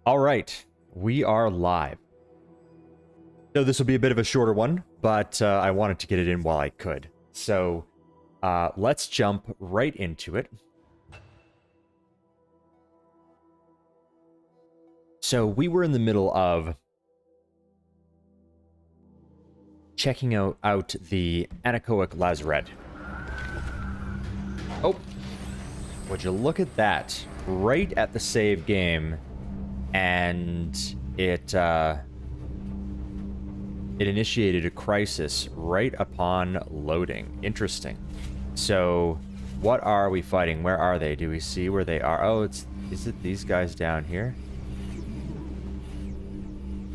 All right, we are live. So this will be a bit of a shorter one, but I wanted to get it in while I could. So let's jump right into it. So we were in the middle of checking out the Anechoic Lazaret. Oh, would you look at that? Right at the save game, and it initiated a crisis right upon loading. Interesting. So, what are we fighting? Where are they? Do we see where they are? Oh, is it these guys down here?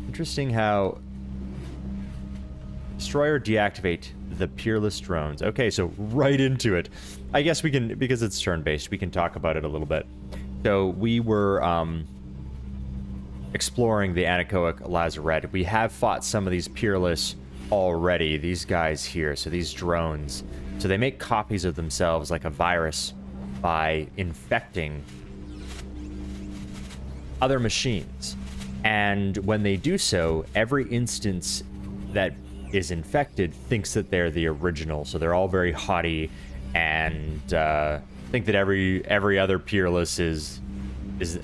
Interesting how destroy or deactivate the Peerless drones. Okay, so right into it. I guess we can, because it's turn-based, we can talk about it a little bit. So we were exploring the Anechoic Lazaret. We have fought some of these Peerless already, these guys here, so these drones. So they make copies of themselves like a virus by infecting other machines. And when they do so, every instance that is infected thinks that they're the original. So they're all very haughty and think that every other Peerless is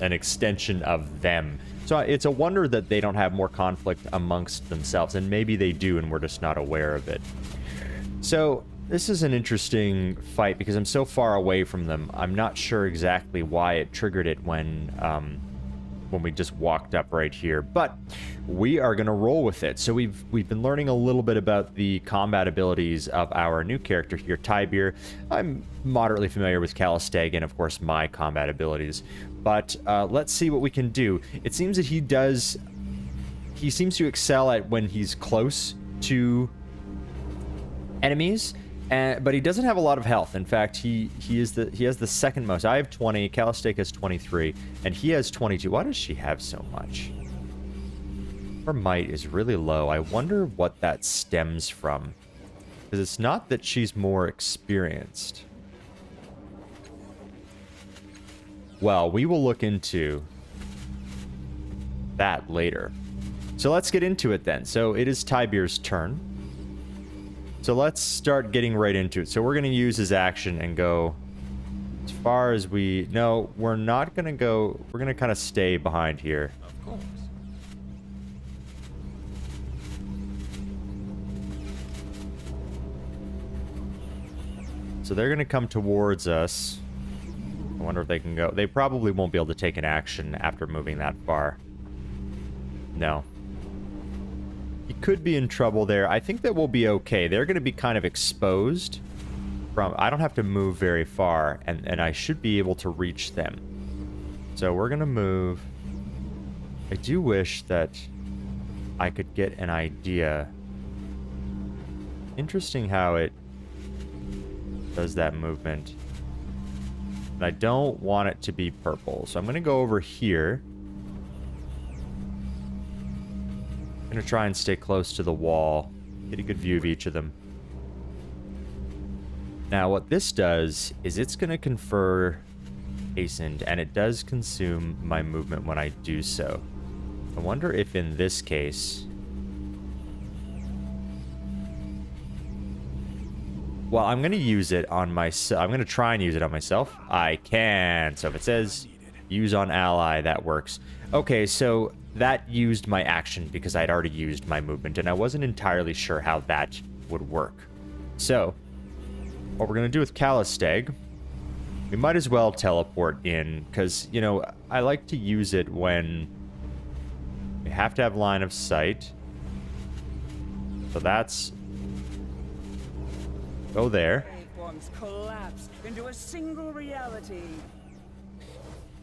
an extension of them. So it's a wonder that they don't have more conflict amongst themselves, and maybe they do and we're just not aware of it. So this is an interesting fight because I'm so far away from them. I'm not sure exactly why it triggered it when we just walked up right here, but we are going to roll with it. So we've been learning a little bit about the combat abilities of our new character here, Tybir. I'm moderately familiar with Callistag and, of course, my combat abilities, but let's see what we can do. It seems that he seems to excel at when he's close to enemies. But he doesn't have a lot of health. In fact, he has the second most. I have 20, Callistag has 23, and he has 22. Why does she have so much? Her might is really low. I wonder what that stems from. Because it's not that she's more experienced. Well, we will look into that later. So let's get into it then. So it is Tybir's turn. So let's start getting right into it. So we're going to use his action and go as far as we... No, we're not going to go... We're going to kind of stay behind here. Of course. So they're going to come towards us. I wonder if they can go... They probably won't be able to take an action after moving that far. No. He could be in trouble there. I think that we'll be okay. They're going to be kind of exposed from... I don't have to move very far, and I should be able to reach them. So we're going to move. I do wish that I could get an idea. Interesting how it does that movement. And I don't want it to be purple. So I'm going to go over here. I'm going to try and stay close to the wall. Get a good view of each of them. Now, what this does is it's going to confer hastened, and it does consume my movement when I do so. I wonder if in this case... Well, I'm going to use it on myself. I'm going to try and use it on myself. I can. So if it says use on ally, that works. Okay, so that used my action because I'd already used my movement, and I wasn't entirely sure how that would work. So, what we're going to do with Callistag, we might as well teleport in, because, you know, I like to use it when we have to have line of sight. So that's... Go there. Collapsed into a single reality.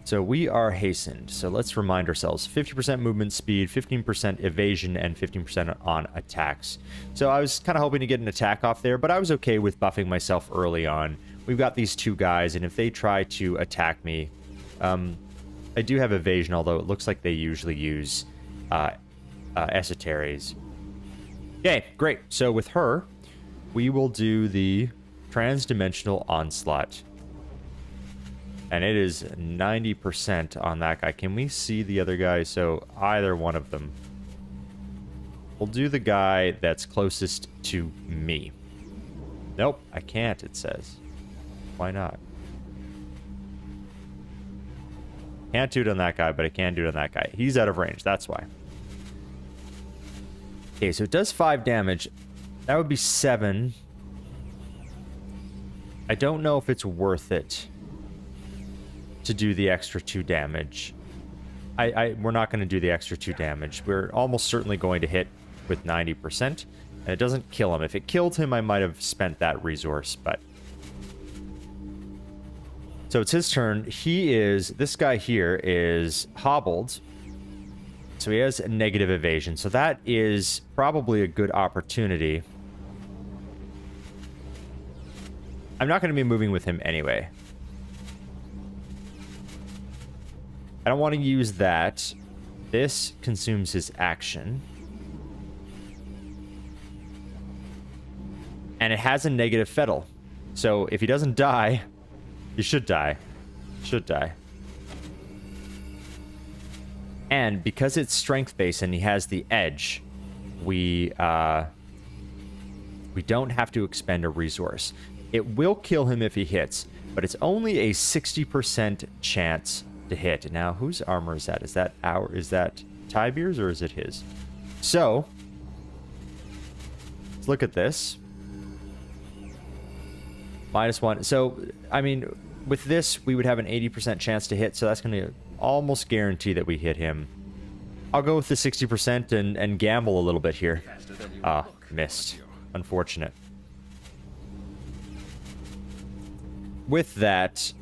So we are hastened. So let's remind ourselves, 50% movement speed, 15% evasion, and 15% on attacks. So I was kind of hoping to get an attack off there, but I was okay with buffing myself early on. We've got these two guys, and if they try to attack me, I do have evasion, although it looks like they usually use esoteries. Okay, great. So with her, we will do the transdimensional onslaught. And it is 90% on that guy. Can we see the other guy? So either one of them. We'll do the guy that's closest to me. Nope, I can't, it says. Why not? Can't do it on that guy, but I can do it on that guy. He's out of range, that's why. Okay, so it does 5 damage. That would be 7. I don't know if it's worth it to do the extra 2 damage. We're not going to do the extra 2 damage. We're almost certainly going to hit with 90%, and it doesn't kill him. If it killed him, I might have spent that resource, but... So it's his turn. This guy here is hobbled, so he has a negative evasion, so that is probably a good opportunity. I'm not going to be moving with him anyway. I don't want to use that. This consumes his action. And it has a negative fettle. So if he doesn't die, he should die. Should die. And because it's strength-based and he has the edge, we don't have to expend a resource. It will kill him if he hits, but it's only a 60% chance to hit. Now, whose armor is that? Is that Tybier's or is it his? So, let's look at this. -1. So, I mean, with this, we would have an 80% chance to hit, so that's going to almost guarantee that we hit him. I'll go with the 60% and gamble a little bit here. Ah, missed. Unfortunate. With that,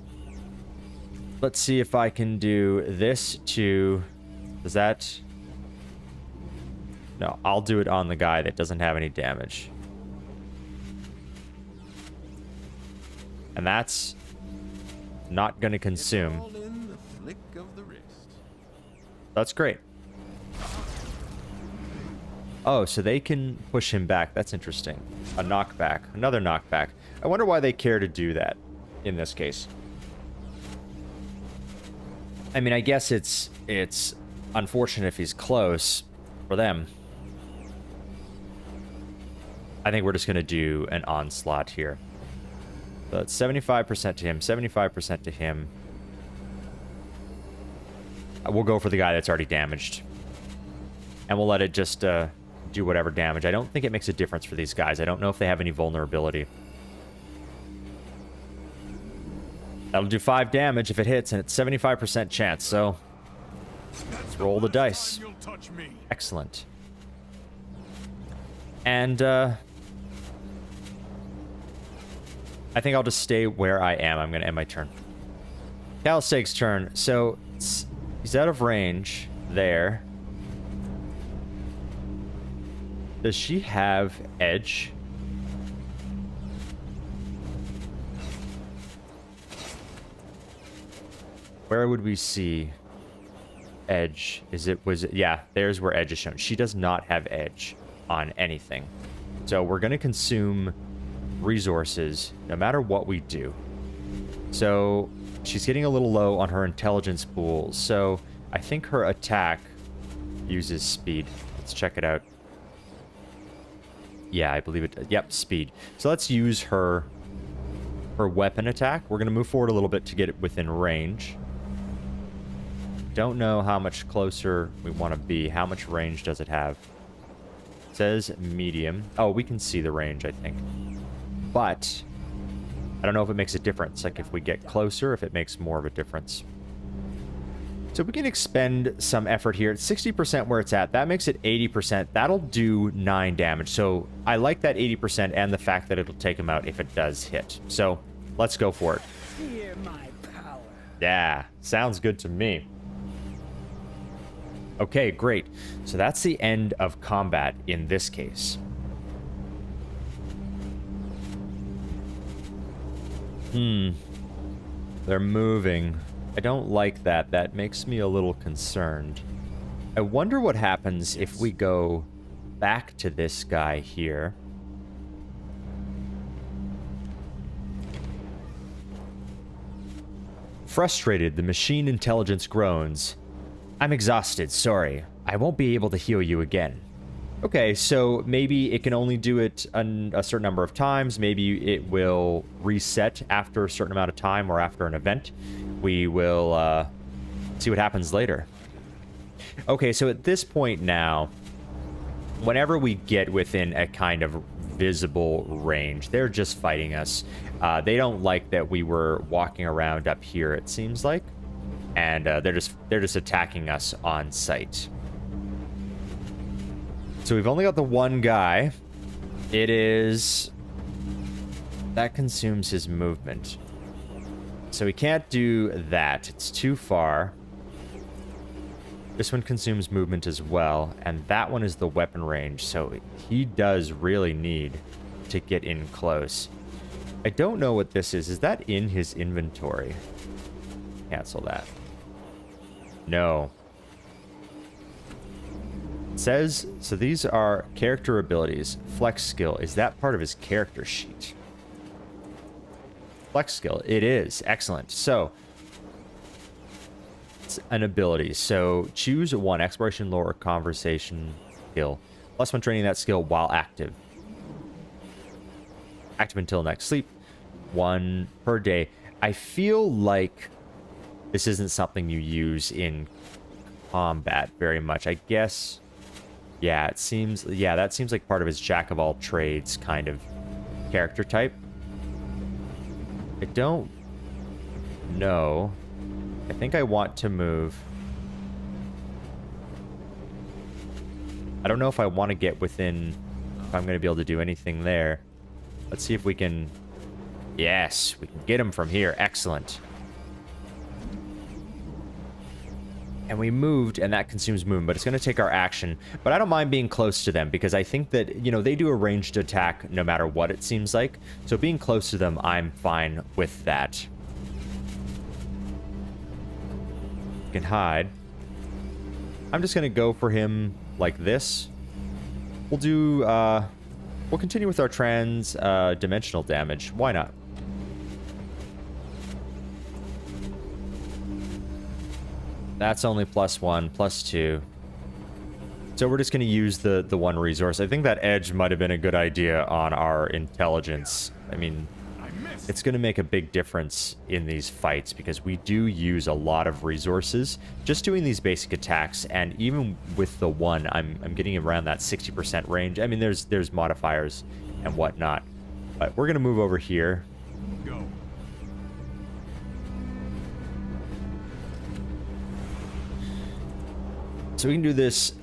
let's see if I can do this to... Does that... No, I'll do it on the guy that doesn't have any damage. And that's not going to consume. That's great. Oh, so they can push him back. That's interesting. A knockback. Another knockback. I wonder why they care to do that in this case. I mean, I guess it's unfortunate if he's close for them. I think we're just going to do an onslaught here. So it's 75% to him, 75% to him. We'll go for the guy that's already damaged. And we'll let it just do whatever damage. I don't think it makes a difference for these guys. I don't know if they have any vulnerability. That'll do 5 damage if it hits, and it's 75% chance, so... Let's roll the dice. Excellent. And, I think I'll just stay where I am. I'm going to end my turn. Calistake's turn. So, he's out of range there. Does she have edge? Where would we see edge? Yeah, there's where edge is shown. She does not have edge on anything. So we're going to consume resources no matter what we do. So she's getting a little low on her intelligence pool. So I think her attack uses speed. Let's check it out. Yeah, I believe it. Yep, speed. So let's use her weapon attack. We're going to move forward a little bit to get it within range. Don't know how much closer we want to be. How much range does it have? It says medium. Oh, we can see the range, I think. But I don't know if it makes a difference. Like if we get closer, if it makes more of a difference. So we can expend some effort here. It's 60% where it's at. That makes it 80%. That'll do 9 damage. So I like that 80% and the fact that it'll take him out if it does hit. So let's go for it. Fear my power. Yeah, sounds good to me. Okay, great. So that's the end of combat in this case. They're moving. I don't like that. That makes me a little concerned. I wonder what happens if we go back to this guy here. Frustrated, the machine intelligence groans. I'm exhausted, sorry. I won't be able to heal you again. Okay, so maybe it can only do it a certain number of times. Maybe it will reset after a certain amount of time or after an event. We will see what happens later. Okay, so at this point now, whenever we get within a kind of visible range, they're just fighting us. They don't like that we were walking around up here, it seems like. And they're just attacking us on sight. So we've only got the one guy. It is... That consumes his movement. So we can't do that. It's too far. This one consumes movement as well. And that one is the weapon range. So he does really need to get in close. I don't know what this is. Is that in his inventory? Cancel that. No. It says, so these are character abilities. Flex skill. Is that part of his character sheet? Flex skill. It is. Excellent. So, it's an ability. So, choose one. Exploration, lore, or conversation skill. Plus one training that skill while active. Active until next sleep. 1 per day. I feel like this isn't something you use in combat very much. I guess... Yeah, it seems... Yeah, that seems like part of his jack-of-all-trades kind of character type. I don't know. I think I want to move... I don't know if I want to get within... If I'm going to be able to do anything there. Let's see if we can... Yes, we can get him from here. Excellent. And we moved, and that consumes movement, but it's going to take our action. But I don't mind being close to them, because I think that, you know, they do a ranged attack no matter what it seems like. So being close to them, I'm fine with that. You can hide. I'm just going to go for him like this. We'll do, we'll continue with our trans-dimensional damage. Why not? That's only +1, +2. So we're just going to use the one resource. I think that edge might have been a good idea on our intelligence. I mean, it's going to make a big difference in these fights because we do use a lot of resources just doing these basic attacks. And even with the one, I'm getting around that 60% range. I mean, there's modifiers and whatnot. But we're going to move over here. Go. So we can do this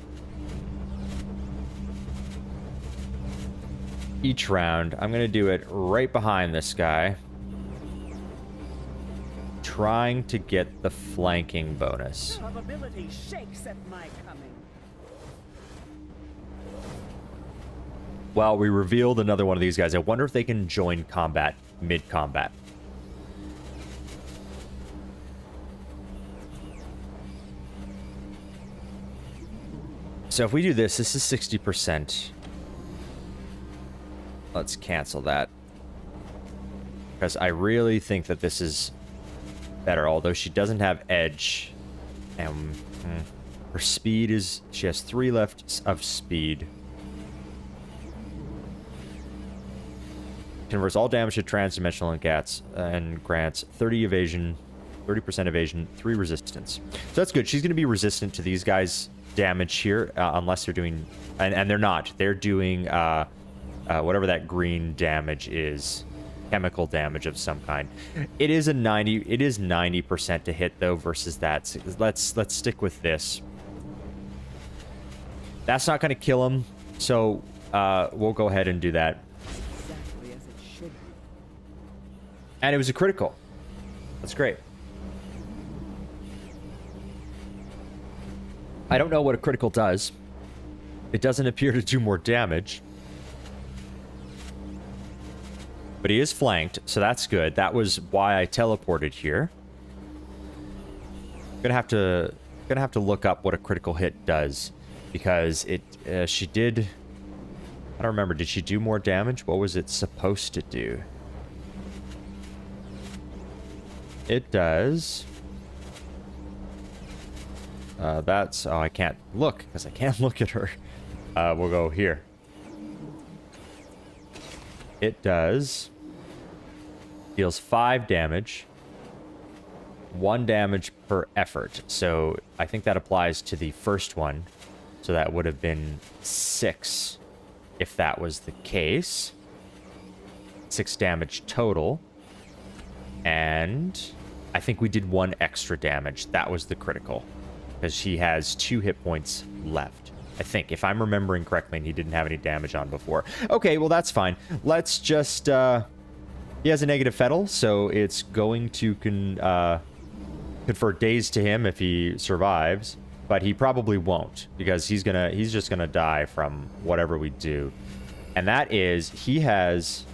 each round. I'm going to do it right behind this guy. Trying to get the flanking bonus. Probability shakes at my coming. Well, we revealed another one of these guys. I wonder if they can join combat mid-combat. So if we do this, this is 60%. Let's cancel that. Because I really think that this is better, although she doesn't have edge. And her speed is... She has 3 left of speed. Converts all damage to trans-dimensional and grants 30 evasion, 30% evasion, 3 resistance. So that's good. She's going to be resistant to these guys' damage here, unless they're doing... And they're not. They're doing whatever that green damage is. Chemical damage of some kind. It is a 90... It is 90% to hit, though, versus that. So let's stick with this. That's not going to kill him, so we'll go ahead and do that. Exactly as it should be. And it was a critical. That's great. I don't know what a critical does. It doesn't appear to do more damage. But he is flanked, so that's good. That was why I teleported here. Gonna have to look up what a critical hit does, because it she did... I don't remember. Did she do more damage? What was it supposed to do? It does. That's... Oh, I can't look, because I can't look at her. We'll go here. It does. Deals 5 damage. 1 damage per effort. So I think that applies to the first one. So that would have been 6 if that was the case. 6 damage total. And I think we did 1 extra damage. That was the critical. Because he has 2 hit points left. I think, if I'm remembering correctly, and he didn't have any damage on before. Okay, well, that's fine. Let's just... he has a negative fettle, so it's going to confer daze to him if he survives. But he probably won't, because he's just gonna die from whatever we do. And that is, he has...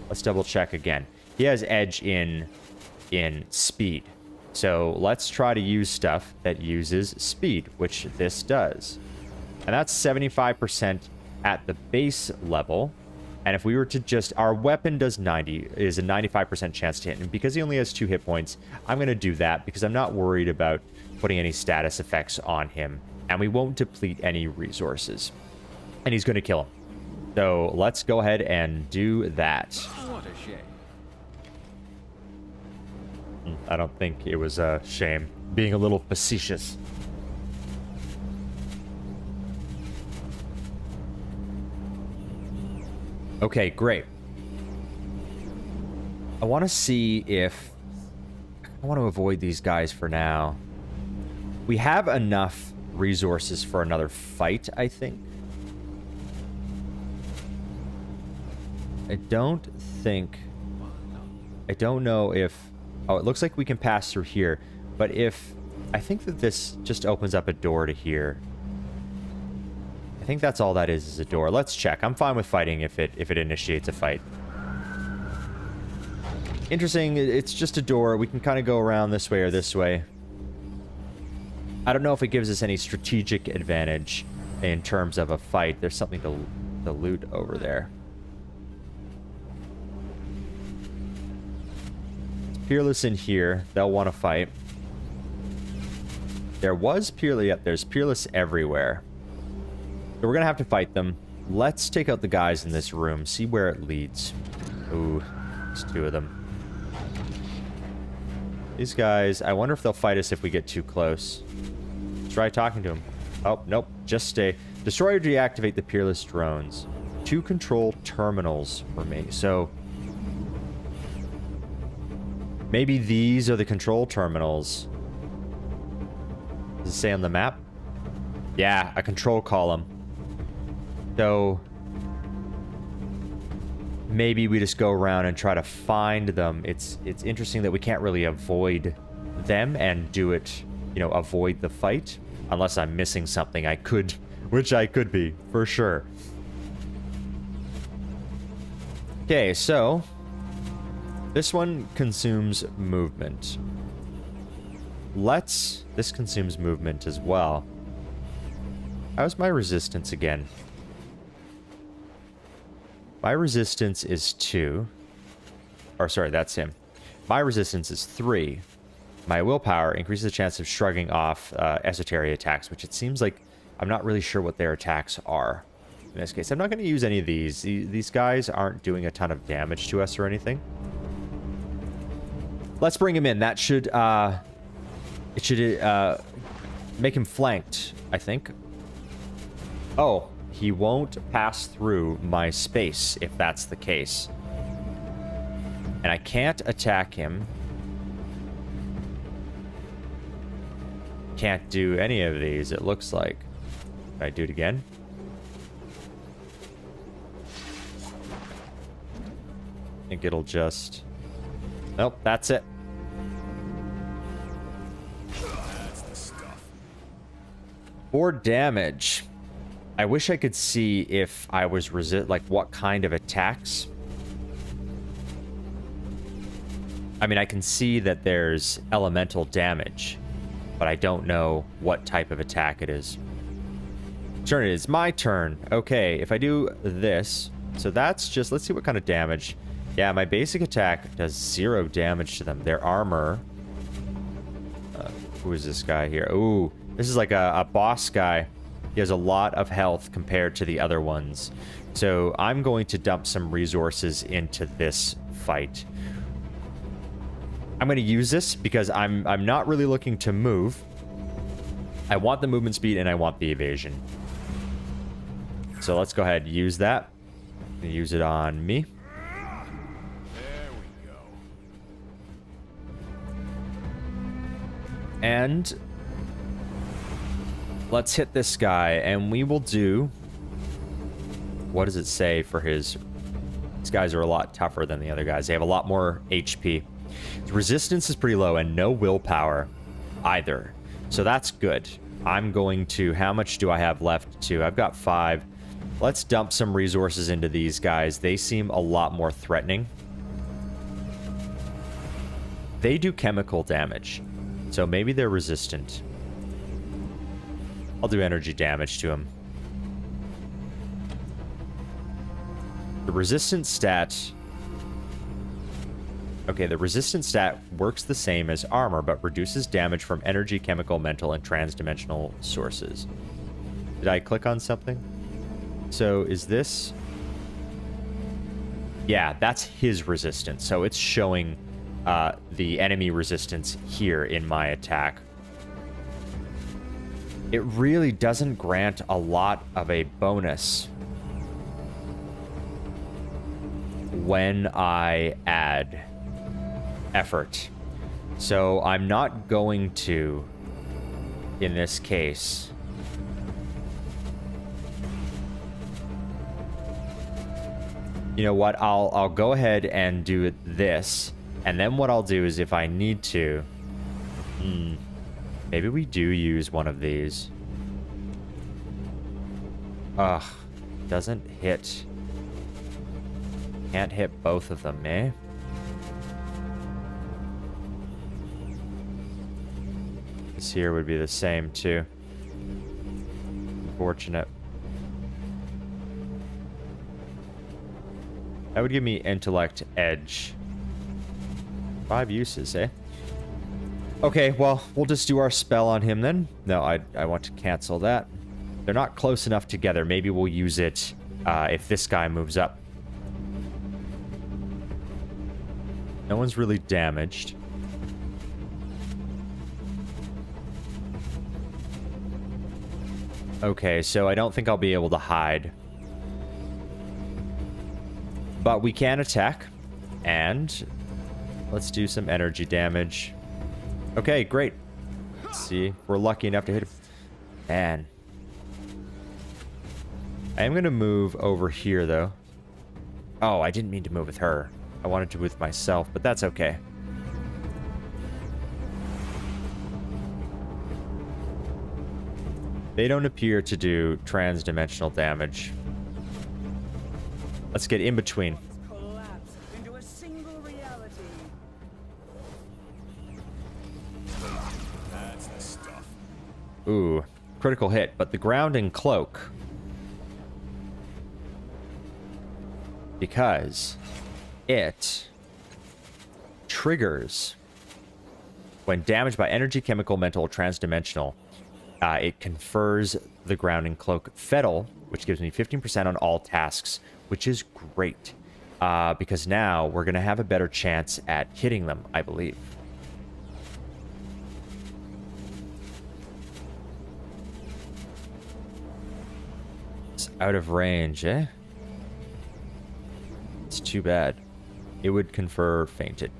Let's double check again. He has edge in speed. So let's try to use stuff that uses speed, which this does. And that's 75% at the base level. And if we were to just... Our weapon does 90, is a 95% chance to hit. And because he only has 2 hit points, I'm going to do that because I'm not worried about putting any status effects on him. And we won't deplete any resources. And he's going to kill him. So let's go ahead and do that. What a shame. I don't think it was a shame. Being a little facetious. Okay, great. I want to see if... I want to avoid these guys for now. We have enough resources for another fight, I think. I don't know if... Oh, it looks like we can pass through here. But if... I think that this just opens up a door to here. I think that's all that is a door. Let's check. I'm fine with fighting if it initiates a fight. Interesting. It's just a door. We can kind of go around this way or this way. I don't know if it gives us any strategic advantage in terms of a fight. There's something to loot over there. Peerless in here. They'll want to fight. There was Peerless. Yep, there's Peerless everywhere. So we're going to have to fight them. Let's take out the guys in this room. See where it leads. Ooh, there's 2 of them. These guys, I wonder if they'll fight us if we get too close. Try talking to them. Oh, nope. Just stay. Destroy or deactivate the Peerless drones. 2 control terminals remain. So... maybe these are the control terminals. Does it say on the map? Yeah, a control column. So... maybe we just go around and try to find them. It's interesting that we can't really avoid them and do it, you know, avoid the fight. Unless I'm missing something. I could... which I could be, for sure. Okay, so... this one consumes movement. This consumes movement as well. How's my resistance again? My resistance is 2. Or, sorry, that's him. My resistance is 3. My willpower increases the chance of shrugging off esoteric attacks, which it seems like I'm not really sure what their attacks are. In this case, I'm not going to use any of these. These guys aren't doing a ton of damage to us or anything. Let's bring him in. That should, it should, make him flanked, I think. Oh, he won't pass through my space if that's the case. And I can't attack him. Can't do any of these, it looks like. Can I do it again? I think it'll just... nope, that's it. That's the stuff. 4 damage. I wish I could see if I was like what kind of attacks. I mean, I can see that there's elemental damage, but I don't know what type of attack it is. Turn, it is my turn. Okay, if I do this, so that's just, let's see what kind of damage. Yeah, my basic attack does 0 damage to them. Their armor Who is this guy here? Ooh, this is like a boss guy. He has a lot of health compared to the other ones. So I'm going to dump some resources into this fight. I'm going to use this because I'm not really looking to move. I want the movement speed and I want the evasion. So let's go ahead and use that. Use it on me. There we go. And let's hit this guy, and we will do... What does it say for his... These guys are a lot tougher than the other guys. They have a lot more HP. His resistance is pretty low, and no willpower either. So that's good. I'm going to... How much do I have left to? I've got 5. Let's dump some resources into these guys. They seem a lot more threatening. They do chemical damage, so maybe they're resistant. I'll do energy damage to him. The resistance stat... Okay, the resistance stat works the same as armor, but reduces damage from energy, chemical, mental, and transdimensional sources. Did I click on something? So, is this... Yeah, that's his resistance. So it's showing the enemy resistance here in my attack. It really doesn't grant a lot of a bonus when I add effort. So I'm not going to, in this case, you know what, I'll go ahead and do this, and then what I'll do is if I need to, maybe we do use one of these. Ugh, doesn't hit. Can't hit both of them, eh? This here would be the same too. Unfortunate. That would give me intellect edge. 5 uses, eh? Okay, well, we'll just do our spell on him then. No, I want to cancel that. They're not close enough together. Maybe we'll use it if this guy moves up. No one's really damaged. Okay, so I don't think I'll be able to hide. But we can attack. And let's do some energy damage. Okay, great. Let's see if we're lucky enough to hit him. Man. I am going to move over here, though. Oh, I didn't mean to move with her. I wanted to with myself, but that's okay. They don't appear to do transdimensional damage. Let's get in between. Collapse into a single reality. That's the stuff. Ooh, critical hit, but the grounding cloak. Because it triggers when damaged by energy, chemical, mental, or transdimensional. It confers the grounding cloak Fettle, which gives me 15% on all tasks, which is great. Because now we're going to have a better chance at hitting them, I believe. It's out of range, eh? It's too bad. It would confer fainted.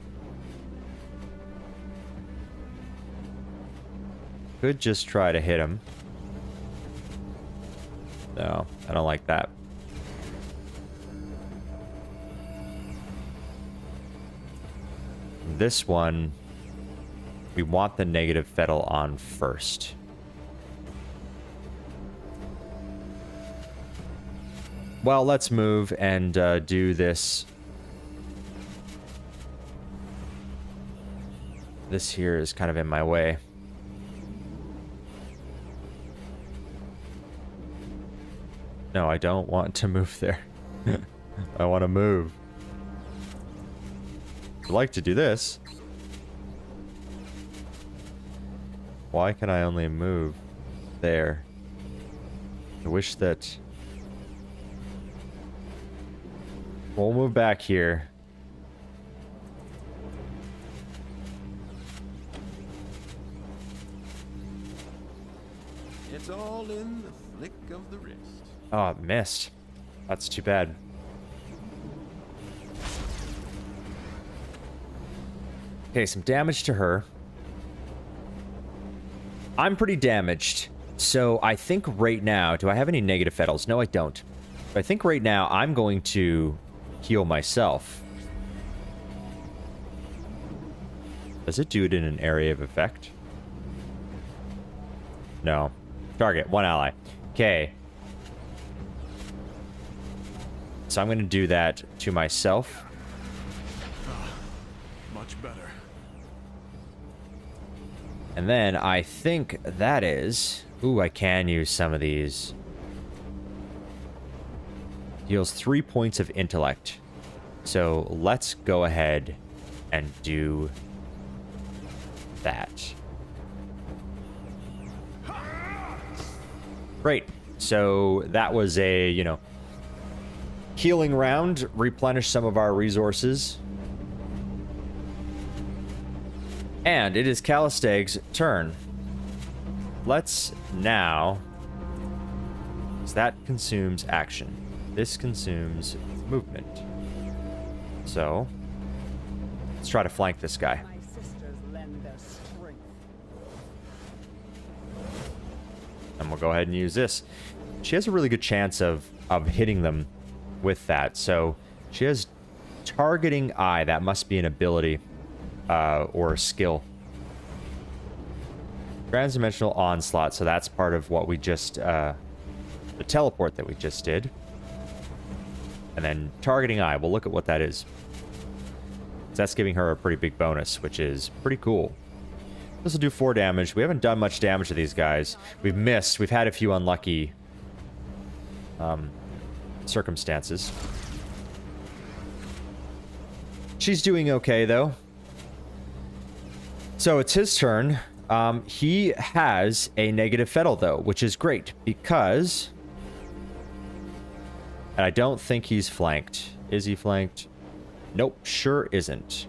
Could just try to hit him. No, I don't like that. This one, we want the negative Fettle on first. Well, let's move and do this. This here is kind of in my way. No, I don't want to move there. I want to move. I'd like to do this. Why can I only move there? I wish that... We'll move back here. It's all in the flick of the wrist. Oh, it missed. That's too bad. Okay, some damage to her. I'm pretty damaged. So I think right now... Do I have any negative fetals? No, I don't. But I think right now I'm going to heal myself. Does it do it in an area of effect? No. Target, one ally. Okay. So I'm going to do that to myself. Much better. And then I think that is... Ooh, I can use some of these. Deals 3 points of intellect. So let's go ahead and do that. Great. So that was a, you know, healing round. Replenish some of our resources. And it is Calistag's turn. Let's now... So that consumes action. This consumes movement. So, let's try to flank this guy. My sisters lend their strength. And we'll go ahead and use this. She has a really good chance of hitting them with that. So, she has targeting eye. That must be an ability or a skill. Transdimensional onslaught. So that's part of what we just... the teleport that we just did. And then targeting eye. We'll look at what that is. That's giving her a pretty big bonus, which is pretty cool. This will do 4 damage. We haven't done much damage to these guys. We've missed. We've had a few unlucky circumstances. She's doing okay, though. So it's his turn. He has a negative fettle, though, which is great because... And I don't think he's flanked. Is he flanked? Nope, sure isn't.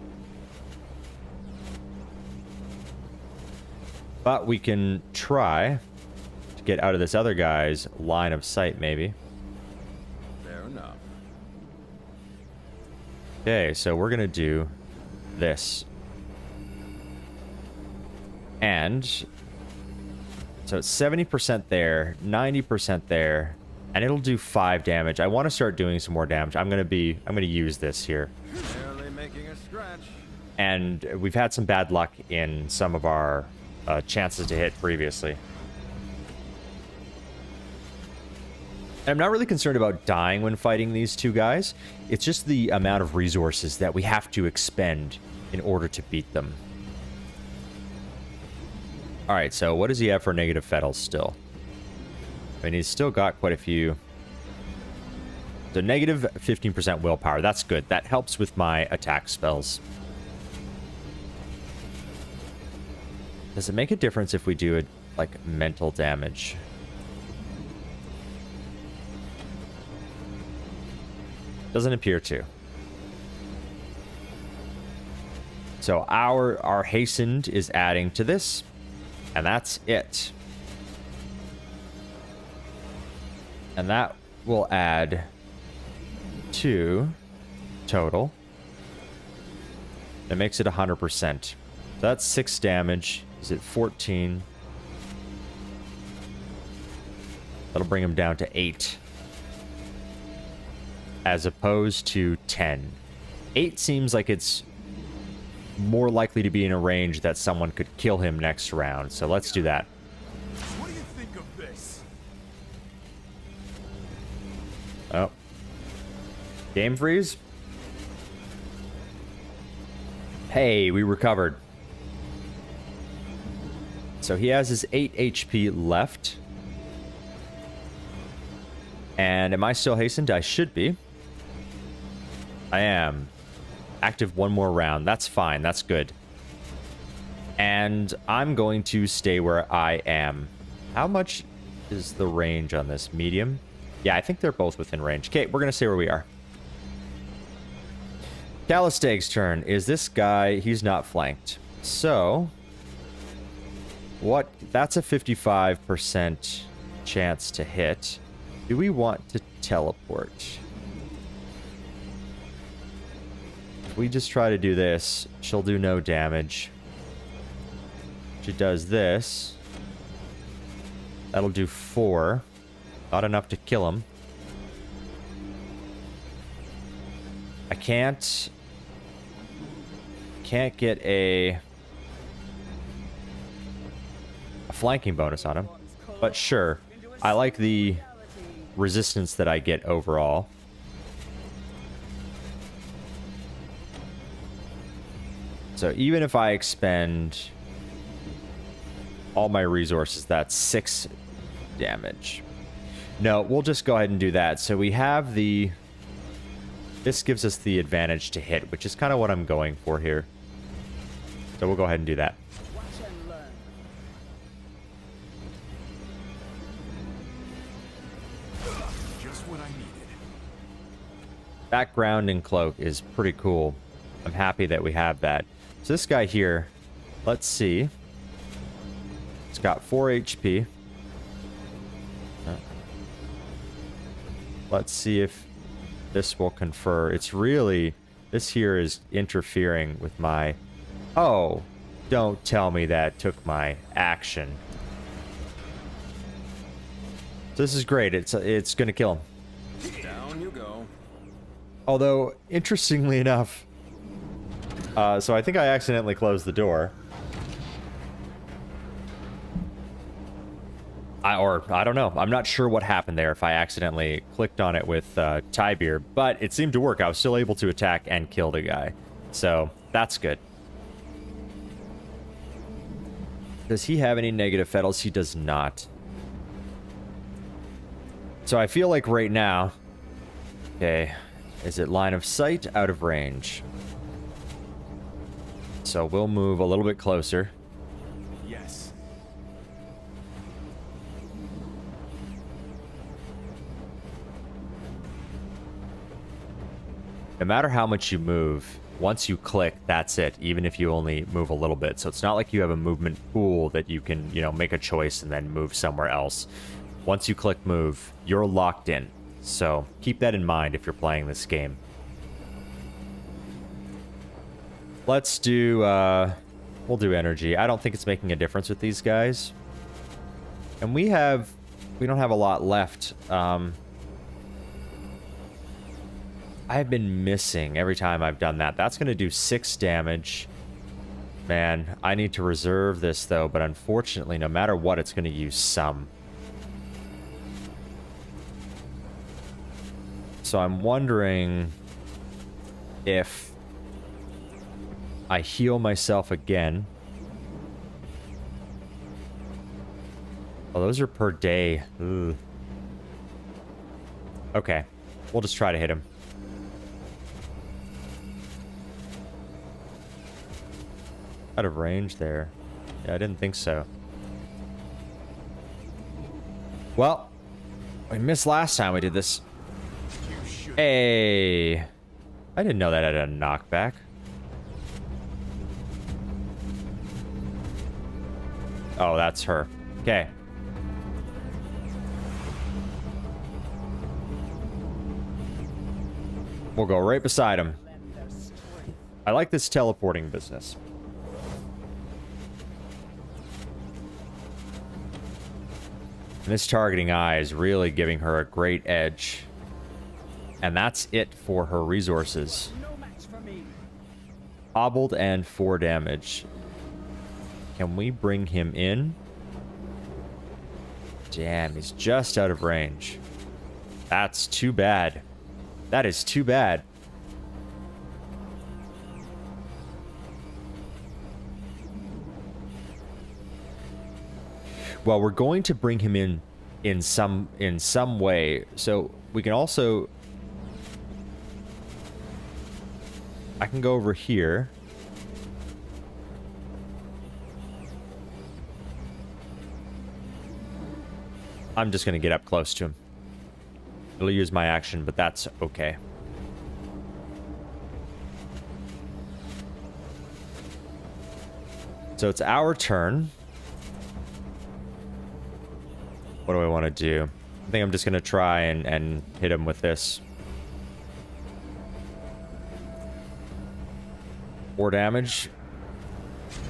But we can try to get out of this other guy's line of sight, maybe. Fair enough. Okay, so we're going to do this. And so it's 70% there, 90% there, and it'll do 5 damage. I want to start doing some more damage. I'm going to use this here. Barely making a scratch. And we've had some bad luck in some of our chances to hit previously. And I'm not really concerned about dying when fighting these two guys. It's just the amount of resources that we have to expend in order to beat them. Alright, so what does he have for negative fetals still? I mean, he's still got quite a few. So negative 15% willpower. That's good. That helps with my attack spells. Does it make a difference if we do it like mental damage? Doesn't appear to. So our hastened is adding to this, and that's it. And that will add 2 total. That makes it 100%. So that's 6 damage. Is it 14? That'll bring him down to 8. As opposed to 10. 8 seems like it's more likely to be in a range that someone could kill him next round. So let's do that. What do you think of this? Oh. Game freeze? Hey, we recovered. So he has his 8 HP left. And am I still hastened? I should be. I am. Active 1 more round. That's fine. That's good. And I'm going to stay where I am. How much is the range on this? Medium? Yeah, I think they're both within range. Okay, we're going to stay where we are. Calistag's turn. Is this guy... He's not flanked. So... What? That's a 55% chance to hit. Do we want to teleport? If we just try to do this, she'll do no damage. She does this. That'll do 4. Not enough to kill him. I can't get a flanking bonus on him. But sure. I like the resistance that I get overall. So even if I expend all my resources, that's 6 damage. No, we'll just go ahead and do that. So we have the... This gives us the advantage to hit, which is kind of what I'm going for here. So we'll go ahead and do that. Watch and learn. Just what I needed. That grounding cloak is pretty cool. I'm happy that we have that. So this guy here, let's see. It's got 4 HP. Let's see if this will confer. It's really... This here is interfering with my... Oh, don't tell me that took my action. So this is great. It's going to kill him. Down you go. Although, interestingly enough... so I think I accidentally closed the door. I don't know. I'm not sure what happened there if I accidentally clicked on it with Tybir, but it seemed to work. I was still able to attack and kill the guy. So, that's good. Does he have any negative fetals? He does not. So I feel like right now... Okay. Is it line of sight? Out of range. So we'll move a little bit closer. Yes. No matter how much you move, once you click, that's it, even if you only move a little bit. So it's not like you have a movement pool that you can, you know, make a choice and then move somewhere else. Once you click move, you're locked in. So keep that in mind if you're playing this game. Let's do, we'll do energy. I don't think it's making a difference with these guys. And we don't have a lot left. I have been missing every time I've done that. That's going to do 6 damage. Man, I need to reserve this, though. But unfortunately, no matter what, it's going to use some. So I'm wondering if I heal myself again. Oh, those are per day. Ugh. Okay. We'll just try to hit him. Out of range there. Yeah, I didn't think so. Well, we missed last time we did this. Hey. I didn't know that had a knockback. Oh, that's her. Okay. We'll go right beside him. I like this teleporting business. And this targeting eye is really giving her a great edge. And that's it for her resources. No match for me. Hobbled and 4 damage. Can we bring him in? Damn, he's just out of range. That's too bad. That is too bad. Well, we're going to bring him in some way. So we can also... I can go over here. I'm just going to get up close to him. It'll use my action, but that's okay. So it's our turn. What do I want to do? I think I'm just going to try and hit him with this. 4 damage.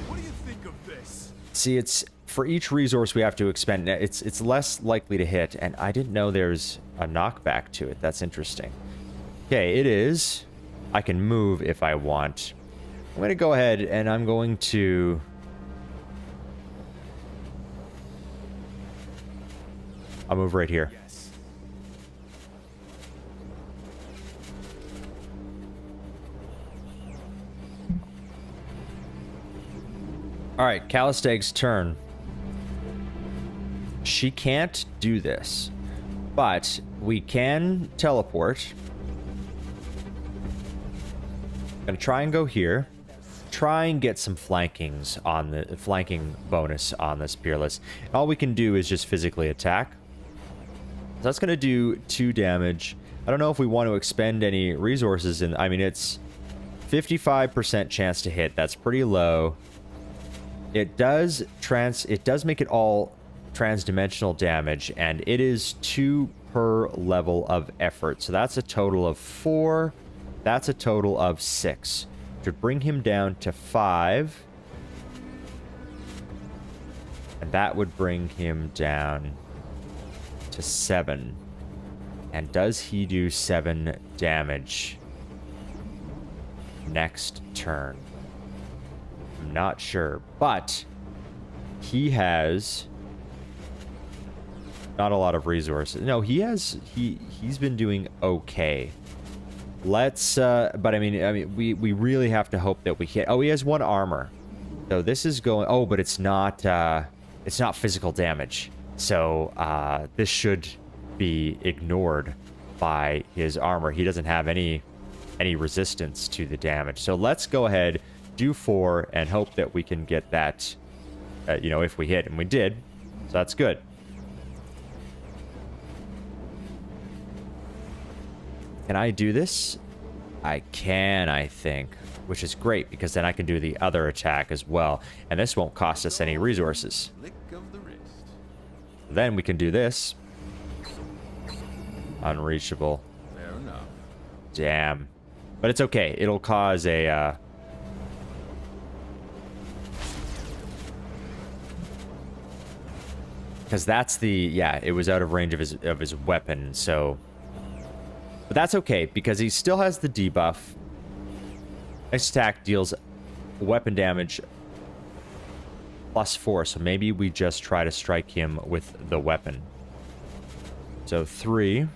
What do you think of this? See, it's for each resource we have to expend. It's less likely to hit, and I didn't know there's a knockback to it. That's interesting. Okay, it is. I can move if I want. I'm going to go ahead and I'm going to... I'll move right here. Yes. Alright, Calistag's turn. She can't do this, but we can teleport. I'm gonna try and go here. Try and get some flankings on the flanking bonus on this Peerless. All we can do is just physically attack. So that's gonna do 2 damage. I don't know if we want to expend any resources in. I mean, it's 55% chance to hit. That's pretty low. It does make it all transdimensional damage, and it is 2 per level of effort. So that's a total of 4. That's a total of 6. To bring him down to 5. And that would bring him down to 7. And does he do 7 damage next turn? I'm not sure, but he has not a lot of resources. No, he's been doing okay. Let's but I mean we really have to hope that we hit. Oh, he has 1 armor. So this is going. Oh, but it's not physical damage. So this should be ignored by his armor. He doesn't have any resistance to the damage. So let's go ahead, do 4, and hope that we can get that, if we hit, and we did. So that's good. Can I do this? I can, I think, which is great, because then I can do the other attack as well, and this won't cost us any resources. Lick of the wrist. Then we can do this. Unreachable. Fair enough. Damn. But it's okay. It'll cause a, because that's the... Yeah, it was out of range of his weapon, so... But that's okay, because he still has the debuff. Next attack deals weapon damage +4, so maybe we just try to strike him with the weapon. So 3.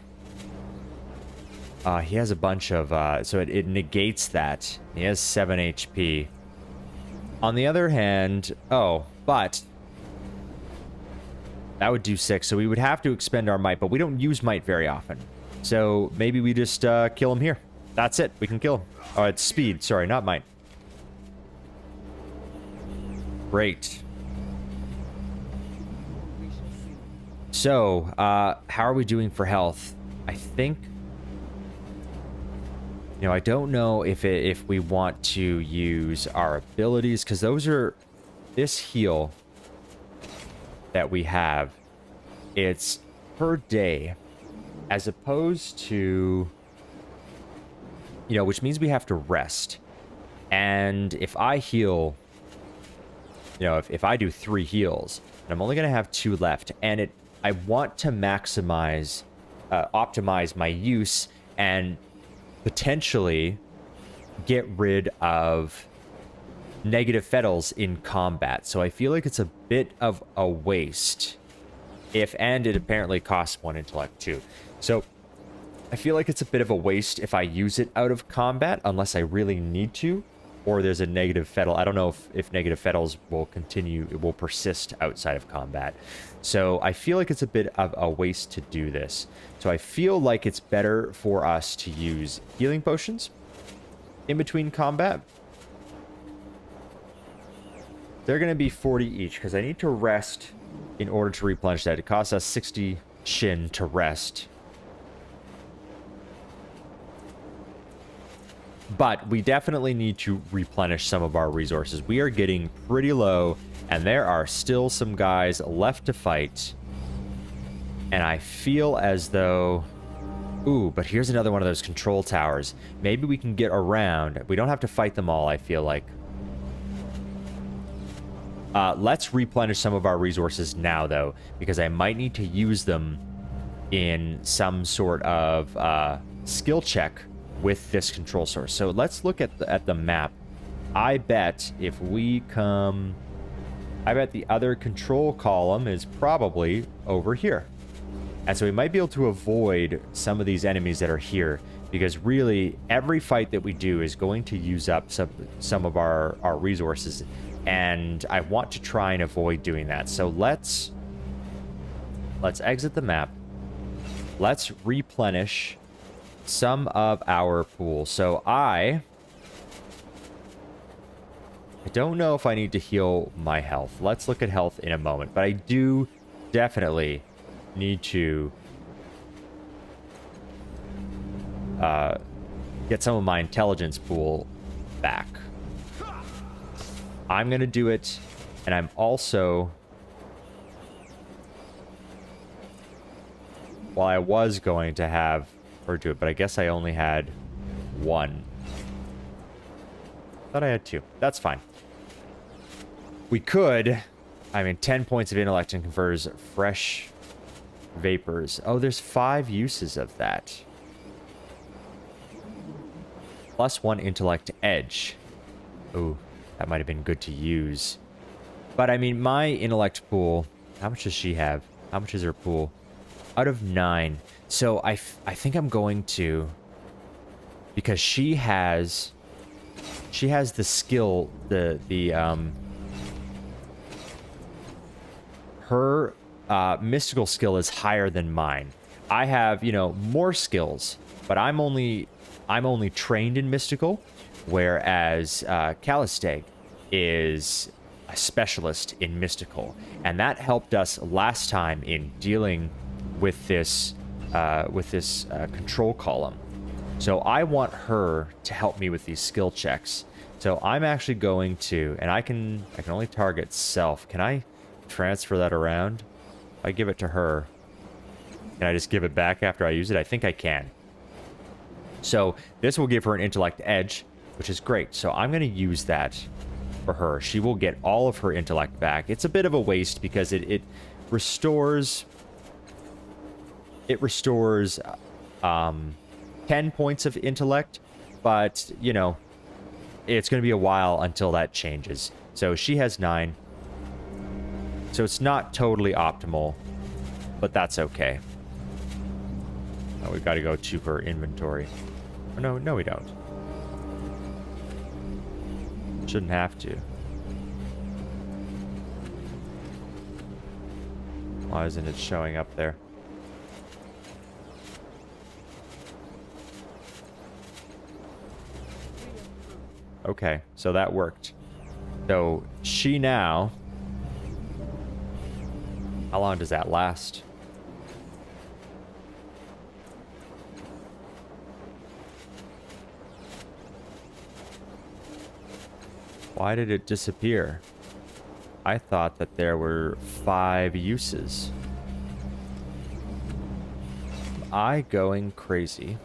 He has a bunch of... so it negates that. He has 7 HP. On the other hand... Oh, but... That would do 6, so we would have to expend our might, but we don't use might very often. So maybe we just kill him here. That's it. We can kill him. Oh, it's speed. Sorry, not might. Great. So, how are we doing for health? I think... I don't know if we want to use our abilities, because those are... This heal that we have, it's per day, as opposed to... which means we have to rest. And if I heal... if I do 3 heals, I'm only going to have 2 left, and I want to maximize, optimize my use, and potentially get rid of negative fetals in combat. So I feel like it's a bit of a waste. And it apparently costs 1 intellect too. So I feel like it's a bit of a waste if I use it out of combat, unless I really need to, or there's a negative fetal. I don't know if negative fetals will persist outside of combat. So I feel like it's a bit of a waste to do this. So I feel like it's better for us to use healing potions in between combat. They're going to be 40 each, because I need to rest in order to replenish that. It costs us 60 shin to rest. But we definitely need to replenish some of our resources. We are getting pretty low, and there are still some guys left to fight. And I feel as though... Ooh, but here's another one of those control towers. Maybe we can get around. We don't have to fight them all, I feel like. Let's replenish some of our resources now, though, because I might need to use them in some sort of skill check with this control source. So let's look at the map. I bet if we come... I bet the other control column is probably over here. And so we might be able to avoid some of these enemies that are here, because really every fight that we do is going to use up some of our resources, and I want to try and avoid doing that. So let's exit the map. Let's replenish some of our pool. So I don't know if I need to heal my health. Let's look at health in a moment, but I do definitely need to get some of my intelligence pool back. I'm gonna do it, and I'm also... Well, I was going to have her do it, but I guess I only had one. Thought I had two. That's fine. We could... I mean, 10 points of intellect and confers fresh vapors. Oh, there's 5 uses of that. +1 intellect edge. Ooh, that might have been good to use. But I mean, my intellect pool, how much does she have? How much is her pool? Out of 9. So I think I'm going to, because she has the skill, her mystical skill is higher than mine. I have, you know, more skills, but I'm only trained in mystical, whereas Callisteg is a specialist in mystical, and that helped us last time in dealing with this control column. So I want her to help me with these skill checks. So I'm actually going to, and I can only target self. Can I transfer that around? If I give it to her, can I just give it back after I use it? I think I can. So this will give her an intellect edge, which is great. So I'm going to use that for her. She will get all of her intellect back. It's a bit of a waste because it restores 10 points of intellect, but you know, it's going to be a while until that changes. So she has 9. So it's not totally optimal, but that's okay. Oh, we've got to go to her inventory. Oh, no, we don't. Shouldn't have to. Why isn't it showing up there? Okay, so that worked. So she now... How long does that last? Why did it disappear? I thought that there were 5 uses. Am I going crazy?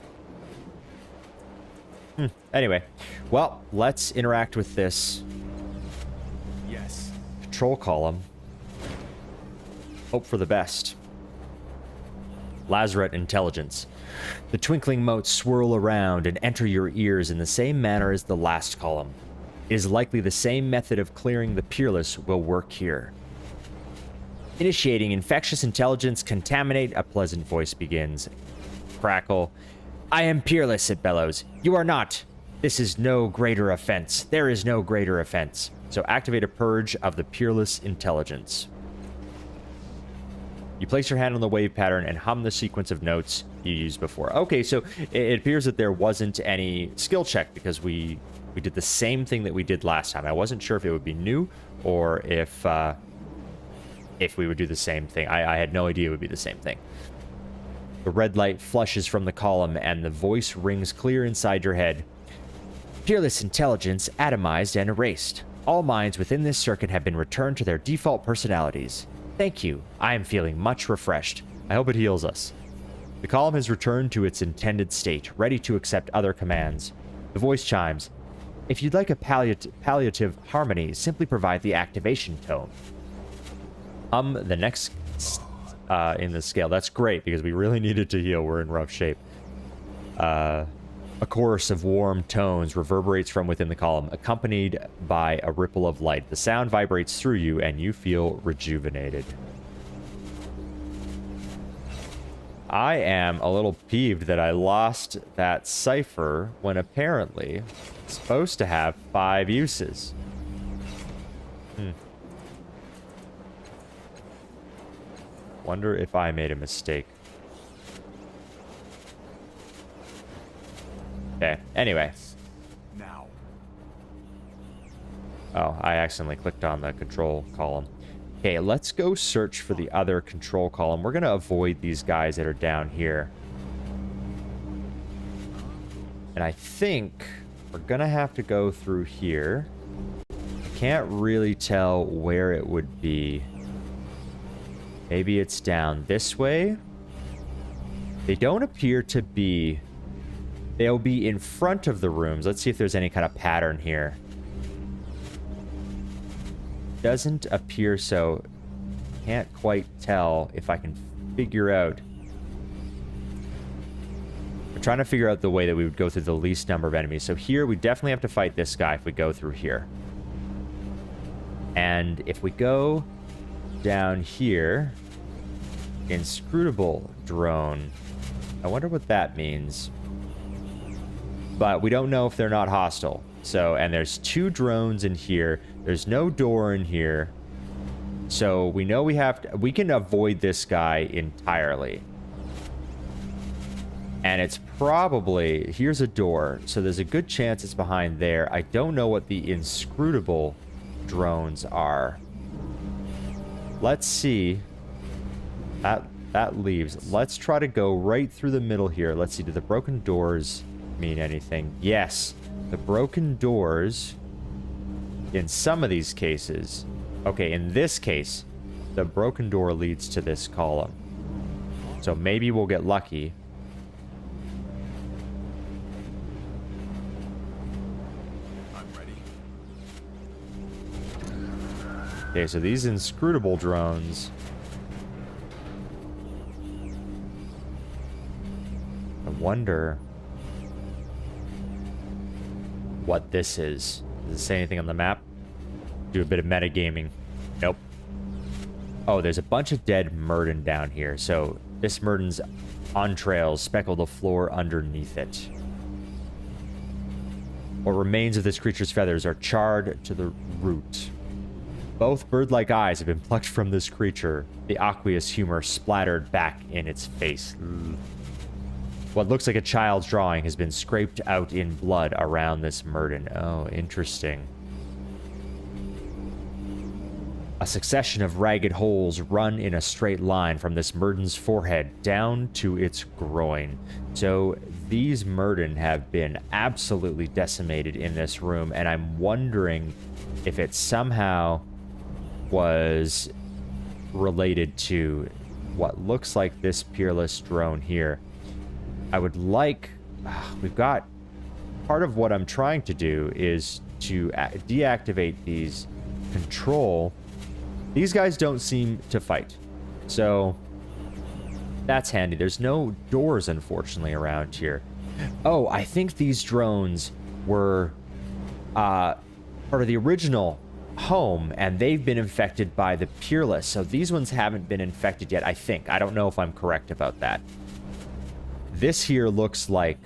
Anyway, well, let's interact with this Yes. control column. Hope for the best. Lazaret intelligence. The twinkling motes swirl around and enter your ears in the same manner as the last column. It is likely the same method of clearing the Peerless will work here. Initiating infectious intelligence, contaminate, a pleasant voice begins. Crackle. I am Peerless, it bellows. You are not. This is no greater offense. There is no greater offense. So activate a purge of the Peerless intelligence. You place your hand on the wave pattern and hum the sequence of notes you used before. Okay, so it appears that there wasn't any skill check because we did the same thing that we did last time. I wasn't sure if it would be new or if if we would do the same thing. I had no idea it would be the same thing. The red light flushes from the column, and the voice rings clear inside your head. Peerless intelligence atomized and erased. All minds within this circuit have been returned to their default personalities. Thank you. I am feeling much refreshed. I hope it heals us. The column has returned to its intended state, ready to accept other commands. The voice chimes. If you'd like a palliative harmony, simply provide the activation tone. The next in the scale. That's great, because we really needed to heal. We're in rough shape. A chorus of warm tones reverberates from within the column, accompanied by a ripple of light. The sound vibrates through you, and you feel rejuvenated. I am a little peeved that I lost that cipher when apparently it's supposed to have 5 uses. Wonder if I made a mistake. Okay, anyway. Now. Oh, I accidentally clicked on the control column. Okay, let's go search for the other control column. We're going to avoid these guys that are down here. And I think we're going to have to go through here. I can't really tell where it would be. Maybe it's down this way. They don't appear to be... They'll be in front of the rooms. Let's see if there's any kind of pattern here. Doesn't appear so. Can't quite tell if I can figure out. We're trying to figure out the way that we would go through the least number of enemies. So here, we definitely have to fight this guy if we go through here. And if we go down here, inscrutable drone. I wonder what that means. But we don't know if they're not hostile. So, and there's 2 drones in here. There's no door in here. So we know we can avoid this guy entirely. And it's probably, here's a door. So there's a good chance it's behind there. I don't know what the inscrutable drones are. Let's see. That leaves. Let's try to go right through the middle here. Let's see, do the broken doors mean anything? Yes. The broken doors, in some of these cases... Okay, in this case, the broken door leads to this column. So maybe we'll get lucky. I'm ready. Okay, so these inscrutable drones... I wonder what this is. Does it say anything on the map? Do a bit of metagaming. Nope. Oh, there's a bunch of dead Murden down here. So this Murden's entrails speckle the floor underneath it. What remains of this creature's feathers are charred to the root. Both bird-like eyes have been plucked from this creature, the aqueous humor splattered back in its face. What looks like a child's drawing has been scraped out in blood around this Murden. Oh, interesting. A succession of ragged holes run in a straight line from this Murden's forehead down to its groin. So these Murden have been absolutely decimated in this room, and I'm wondering if it somehow was related to what looks like this Peerless drone here. I would like... we've got... Part of what I'm trying to do is to deactivate these control... These guys don't seem to fight. So, that's handy. There's no doors, unfortunately, around here. Oh, I think these drones were part of the original home, and they've been infected by the Peerless. So these ones haven't been infected yet, I think. I don't know if I'm correct about that. This here looks like...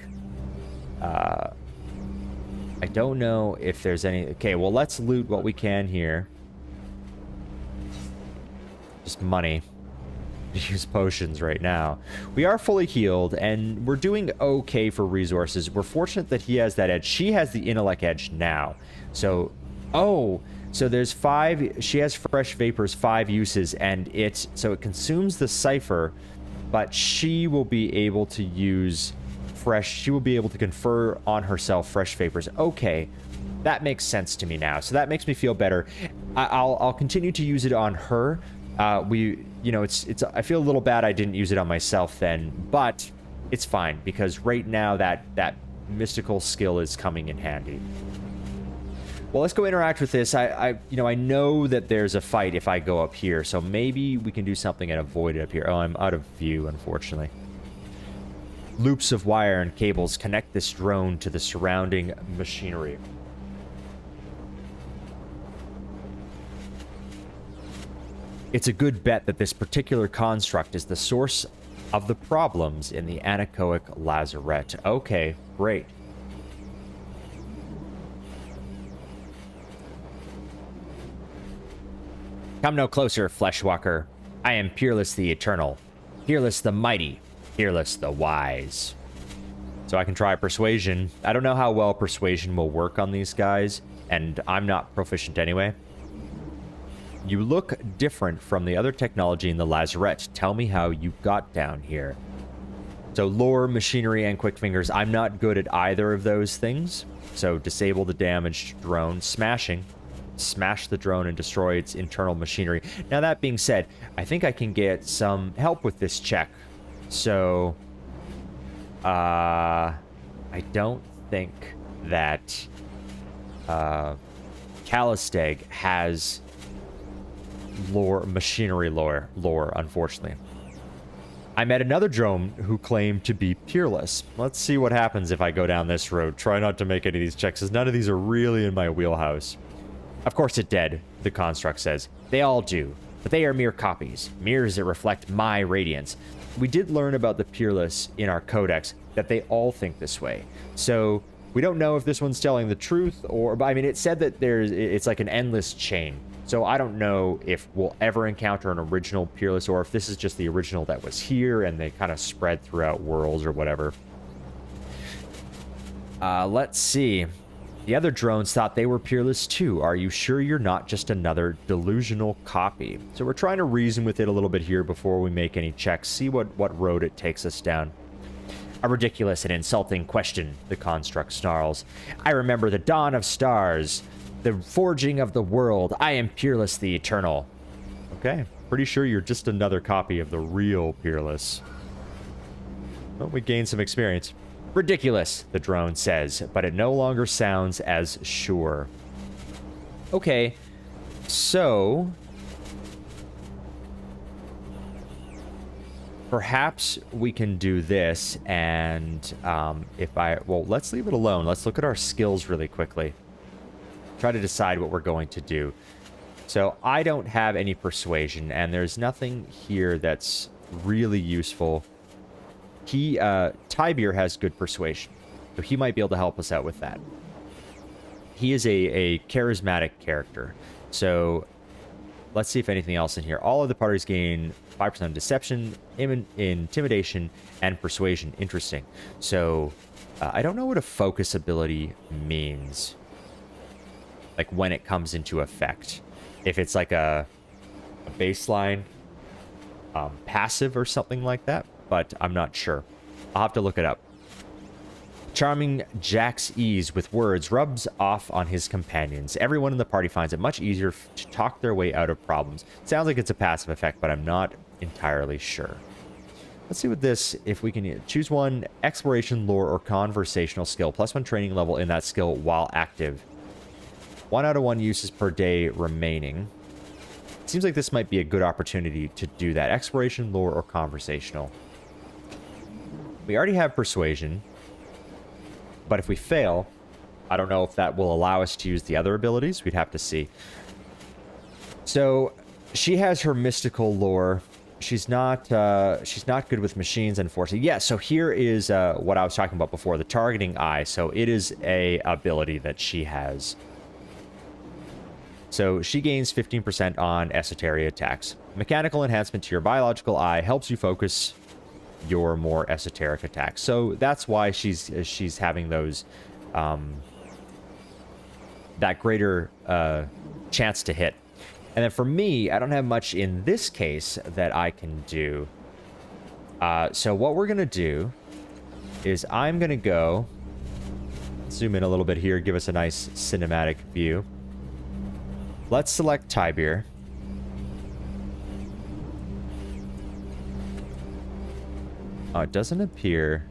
I don't know if there's any... Okay, well, let's loot what we can here. Just money. Use potions right now. We are fully healed, and we're doing okay for resources. We're fortunate that he has that edge. She has the intellect edge now. So, oh, So there's 5. She has fresh vapors 5 uses, and it consumes the cipher, but she will be able to use fresh. She will be able to confer on herself fresh vapors. Okay, that makes sense to me now. So that makes me feel better. I'll continue to use it on her. It's I feel a little bad I didn't use it on myself then, but it's fine because right now that mystical skill is coming in handy. Well, let's go interact with this. I know that there's a fight if I go up here, so maybe we can do something and avoid it up here. Oh, I'm out of view, unfortunately. Loops of wire and cables connect this drone to the surrounding machinery. It's a good bet that this particular construct is the source of the problems in the Anechoic Lazaret. Okay, great. Come no closer, Fleshwalker. I am Peerless the Eternal. Peerless the Mighty. Peerless the Wise. So I can try Persuasion. I don't know how well Persuasion will work on these guys, and I'm not proficient anyway. You look different from the other technology in the Lazaret. Tell me how you got down here. So lore, machinery, and quick fingers. I'm not good at either of those things. So disable the damaged drone. Smashing. Smash the drone and destroy its internal machinery. Now, that being said, I think I can get some help with this check. So, I don't think that Callisteg has machinery lore, unfortunately. I met another drone who claimed to be Peerless. Let's see what happens if I go down this road. Try not to make any of these checks, as none of these are really in my wheelhouse. Of course it did, the construct says. They all do, but they are mere copies, mirrors that reflect my radiance. We did learn about the Peerless in our codex, that they all think this way. So we don't know if this one's telling the truth, or, I mean, it said that it's like an endless chain. So I don't know if we'll ever encounter an original Peerless, or if this is just the original that was here and they kind of spread throughout worlds or whatever. Let's see. The other drones thought they were Peerless too. Are you sure you're not just another delusional copy? So we're trying to reason with it a little bit here before we make any checks. See what road it takes us down. A ridiculous and insulting question, the construct snarls. I remember the dawn of stars, the forging of the world. I am Peerless the Eternal. Okay, pretty sure you're just another copy of the real Peerless. Well, we gained some experience. Ridiculous, the drone says, but it no longer sounds as sure. Okay, so perhaps we can do this, and let's leave it alone. Let's look at our skills really quickly. Try to decide what we're going to do. So I don't have any persuasion, and there's nothing here that's really useful. Tybir has good persuasion, so he might be able to help us out with that. He is a charismatic character, so let's see if anything else in here. All of the parties gain 5% deception, intimidation, and persuasion. Interesting. So I don't know what a focus ability means, like when it comes into effect. If it's like a baseline passive or something like that. But I'm not sure. I'll have to look it up. Charming Jack's ease with words rubs off on his companions. Everyone in the party finds it much easier to talk their way out of problems. Sounds like it's a passive effect, but I'm not entirely sure. Let's see what this, if we can choose one, exploration, lore, or conversational skill. +1 training level in that skill while active. 1 out of 1 uses per day remaining. It seems like this might be a good opportunity to do that. Exploration, lore, or conversational. We already have persuasion, but if we fail, I don't know if that will allow us to use the other abilities. We'd have to see. So she has her mystical lore. She's not good with machines, unfortunately. Yeah, so here is what I was talking about before, the targeting eye. So it is a ability that she has. So she gains 15% on esoteric attacks. Mechanical enhancement to your biological eye helps you focus your more esoteric attacks. So that's why she's having those that greater chance to hit. And then for me, I don't have much in this case that I can do. So what we're going to do is I'm going to go... Zoom in a little bit here, give us a nice cinematic view. Let's select Tibir. Oh, it doesn't appear...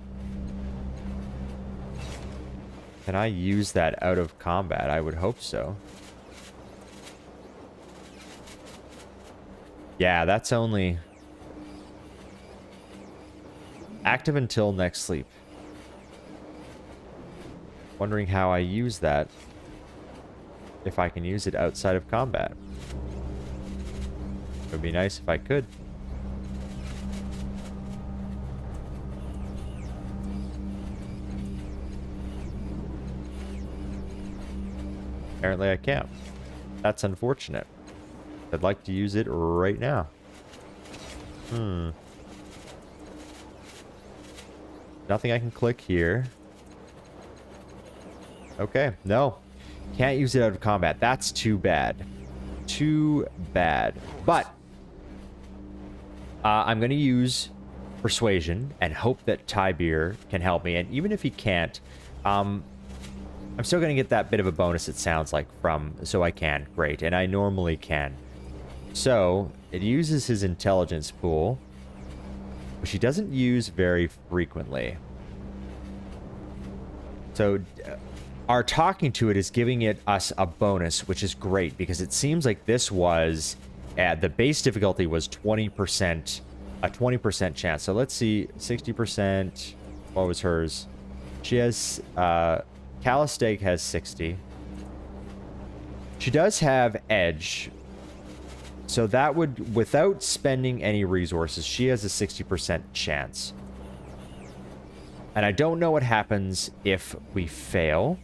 Can I use that out of combat? I would hope so. Yeah, that's only... active until next sleep. Wondering how I use that. If I can use it outside of combat. It would be nice if I could. Apparently I can't. That's unfortunate. I'd like to use it right now. Nothing I can click here. Okay, no. Can't use it out of combat. That's too bad. Too bad. But I'm going to use Persuasion and hope that Tibir can help me. And even if he can't, I'm still going to get that bit of a bonus, it sounds like, from... So I can. Great. And I normally can. So, it uses his intelligence pool, which he doesn't use very frequently. So, our talking to it is giving us a bonus, which is great, because it seems like this was... the base difficulty was 20%, a 20% chance. So, let's see, 60%. What was hers? She has... Callistake has 60. She does have Edge. So that would, without spending any resources, she has a 60% chance. And I don't know what happens if we fail.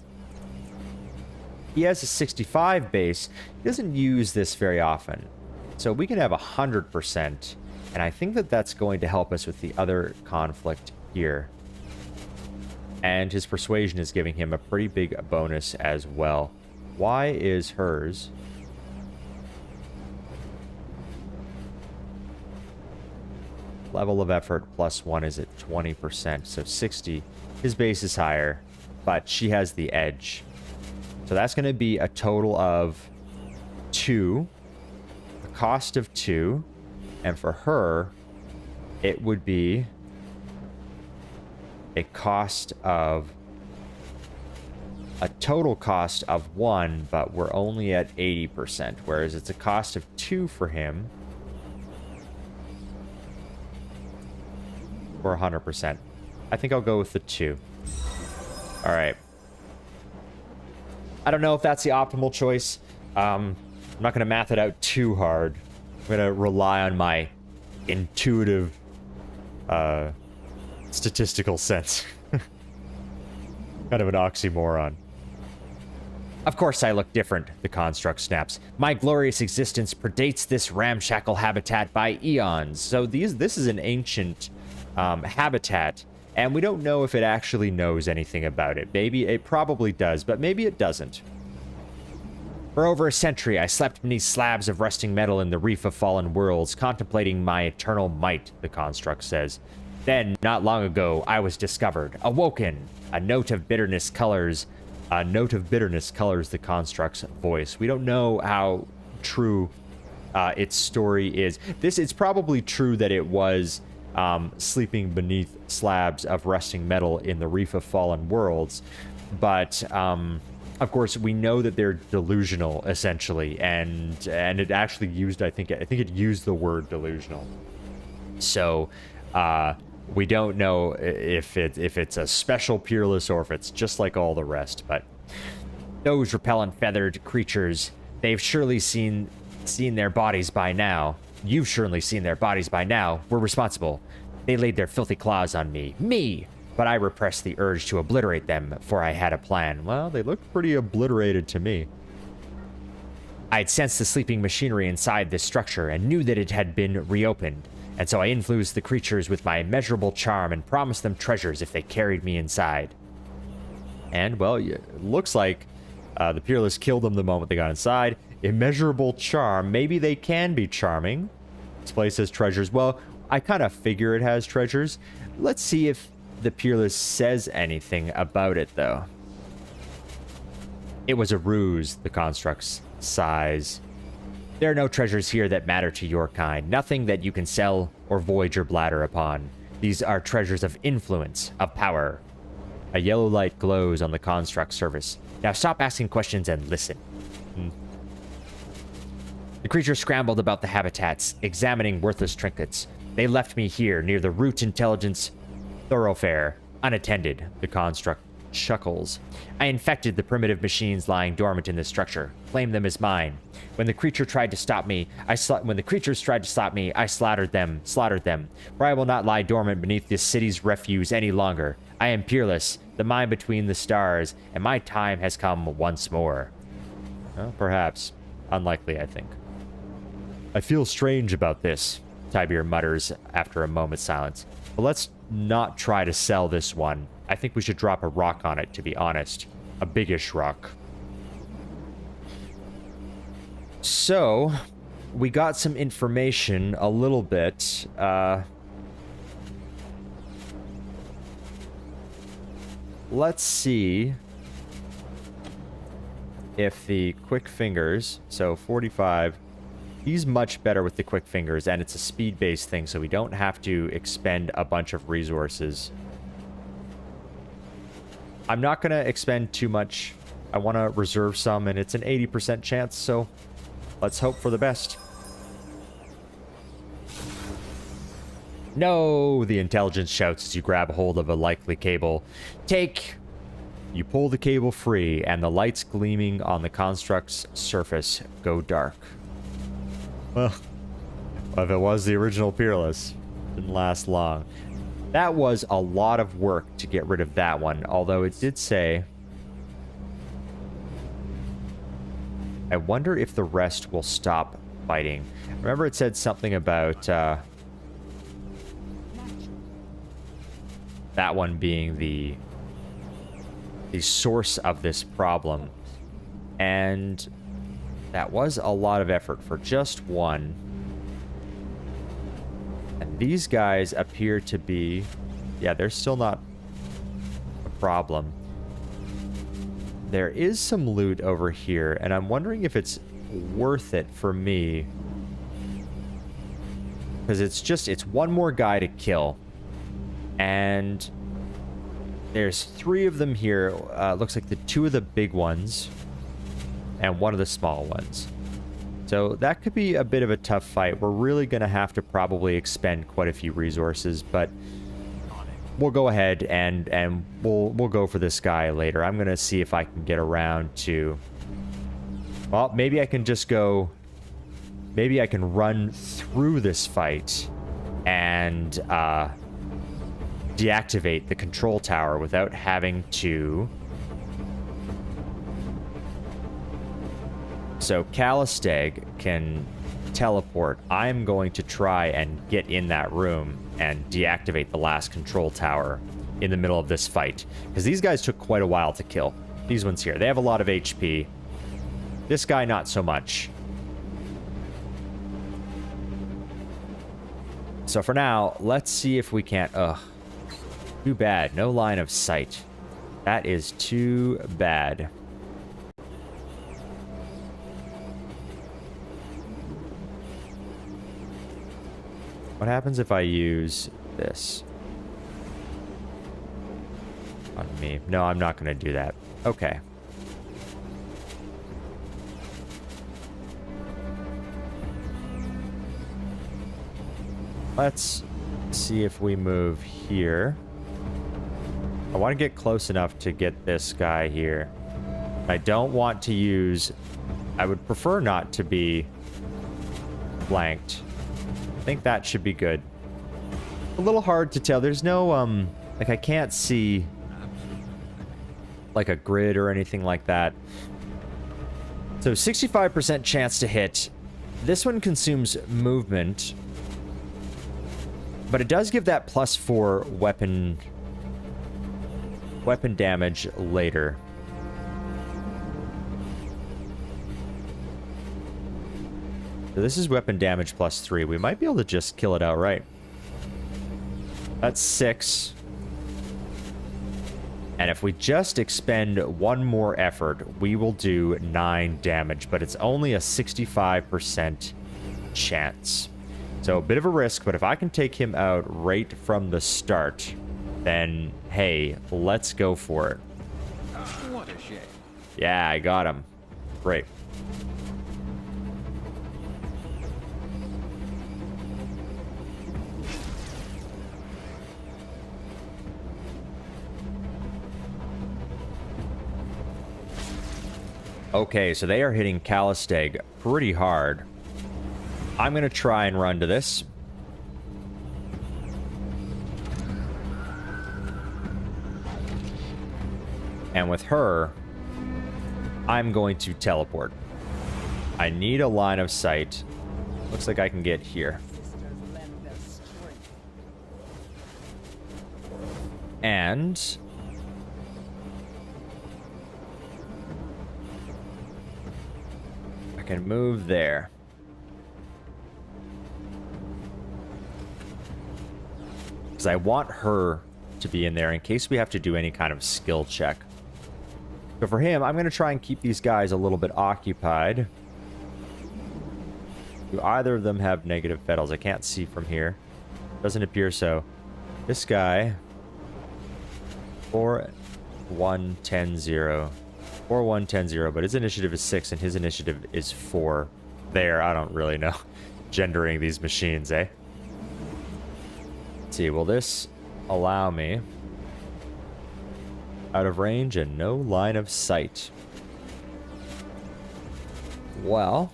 He has a 65 base. He doesn't use this very often. So we can have 100%. And I think that that's going to help us with the other conflict here. And his persuasion is giving him a pretty big bonus as well. Why is hers? Level of effort +1 is at 20%, so 60. His base is higher, but she has the edge. So that's going to be a total of 2. A cost of 2. And for her, it would be... a cost of... a total cost of 1, but we're only at 80%, whereas it's a cost of 2 for him. For 100%. I think I'll go with the 2. Alright. I don't know if that's the optimal choice. I'm not going to math it out too hard. I'm going to rely on my intuitive statistical sense. Kind of an oxymoron. Of course I look different, the construct snaps. My glorious existence predates this ramshackle habitat by eons. So this is an ancient habitat, and we don't know if it actually knows anything about it. Maybe it probably does, but maybe it doesn't. For over a century, I slept beneath slabs of rusting metal in the reef of fallen worlds, contemplating my eternal might, the construct says. Then, not long ago, I was discovered, awoken. A note of bitterness colors the construct's voice. We don't know how true its story is. It's probably true that it was sleeping beneath slabs of rusting metal in the reef of fallen worlds, but of course we know that they're delusional essentially, and it actually used I think it used the word delusional. So we don't know if it's a special Peerless or if it's just like all the rest. But those repellent feathered creatures, they've surely seen their bodies by now. You've surely seen their bodies by now. We're responsible. They laid their filthy claws on me. But I repressed the urge to obliterate them, for I had a plan. Well, they looked pretty obliterated to me. I'd sensed the sleeping machinery inside this structure and knew that it had been reopened. And so I influenced the creatures with my immeasurable charm and promised them treasures if they carried me inside. And, well, it looks like the Peerless killed them the moment they got inside. Immeasurable charm. Maybe they can be charming. This place has treasures. Well, I kind of figure it has treasures. Let's see if the Peerless says anything about it, though. It was a ruse, the construct sighs. There are no treasures here that matter to your kind. Nothing that you can sell or void your bladder upon. These are treasures of influence, of power. A yellow light glows on the construct surface. Now stop asking questions and listen. The creature scrambled about the habitats, examining worthless trinkets. They left me here, near the root intelligence thoroughfare, unattended. The construct chuckles. I infected the primitive machines lying dormant in this structure. Claimed them as mine. When the creature tried to stop me, I slaughtered them. For I will not lie dormant beneath this city's refuse any longer. I am Peerless, the mind between the stars, and my time has come once more. Well, perhaps. Unlikely, I think. I feel strange about this, Tibir mutters after a moment's silence. But let's not try to sell this one. I think we should drop a rock on it, to be honest. A biggish rock. So, we got some information a little bit. Let's see if the quick fingers, so 45, he's much better with the quick fingers, and it's a speed-based thing, so we don't have to expend a bunch of resources. I'm not going to expend too much. I want to reserve some, and it's an 80% chance, so let's hope for the best. No, the intelligence shouts as you grab hold of a likely cable. Take! You pull the cable free, and the lights gleaming on the construct's surface go dark. Well, if it was the original Peerless, it didn't last long. That was a lot of work to get rid of that one, although it did say... I wonder if the rest will stop fighting. Remember it said something about that one being the source of this problem. And that was a lot of effort for just one. And these guys appear to be... Yeah, they're still not a problem. There is some loot over here, and I'm wondering if it's worth it for me. Because it's one more guy to kill. And there's 3 of them here. Looks like the 2 of the big ones and 1 of the small ones. So that could be a bit of a tough fight. We're really going to have to probably expend quite a few resources, but we'll go ahead and we'll go for this guy later. I'm going to see if I can get around to... Well, maybe I can just go... Maybe I can run through this fight and deactivate the control tower without having to... So Calisteg can teleport. I'm going to try and get in that room and deactivate the last control tower in the middle of this fight. Because these guys took quite a while to kill. These ones here. They have a lot of HP. This guy, not so much. So for now, let's see if we can't... Ugh. Too bad. No line of sight. That is too bad. What happens if I use this on me? No, I'm not going to do that. Okay. Let's see if we move here. I want to get close enough to get this guy here. I don't want to use... I would prefer not to be flanked. I think that should be good. A little hard to tell. There's no, like, I can't see, like, a grid or anything like that. So, 65% chance to hit. This one consumes movement. But it does give that +4 weapon damage later. So this is weapon damage plus 3. We might be able to just kill it outright. That's 6. And if we just expend one more effort, we will do 9 damage, but it's only a 65% chance. So a bit of a risk, but if I can take him out right from the start, then hey, let's go for it. What a shame. Yeah, I got him. Great. Okay, so they are hitting Kalisteg pretty hard. I'm going to try and run to this. And with her, I'm going to teleport. I need a line of sight. Looks like I can get here. And I can move there. Because I want her to be in there in case we have to do any kind of skill check. But for him, I'm going to try and keep these guys a little bit occupied. Do either of them have negative petals? I can't see from here. Doesn't appear so. This guy, 4, 1, 10, 0. 4, 1, 10, 0, but his initiative is 6 and his initiative is 4. There, I don't really know. Gendering these machines, eh? Let's see, will this allow me out of range and no line of sight? Well,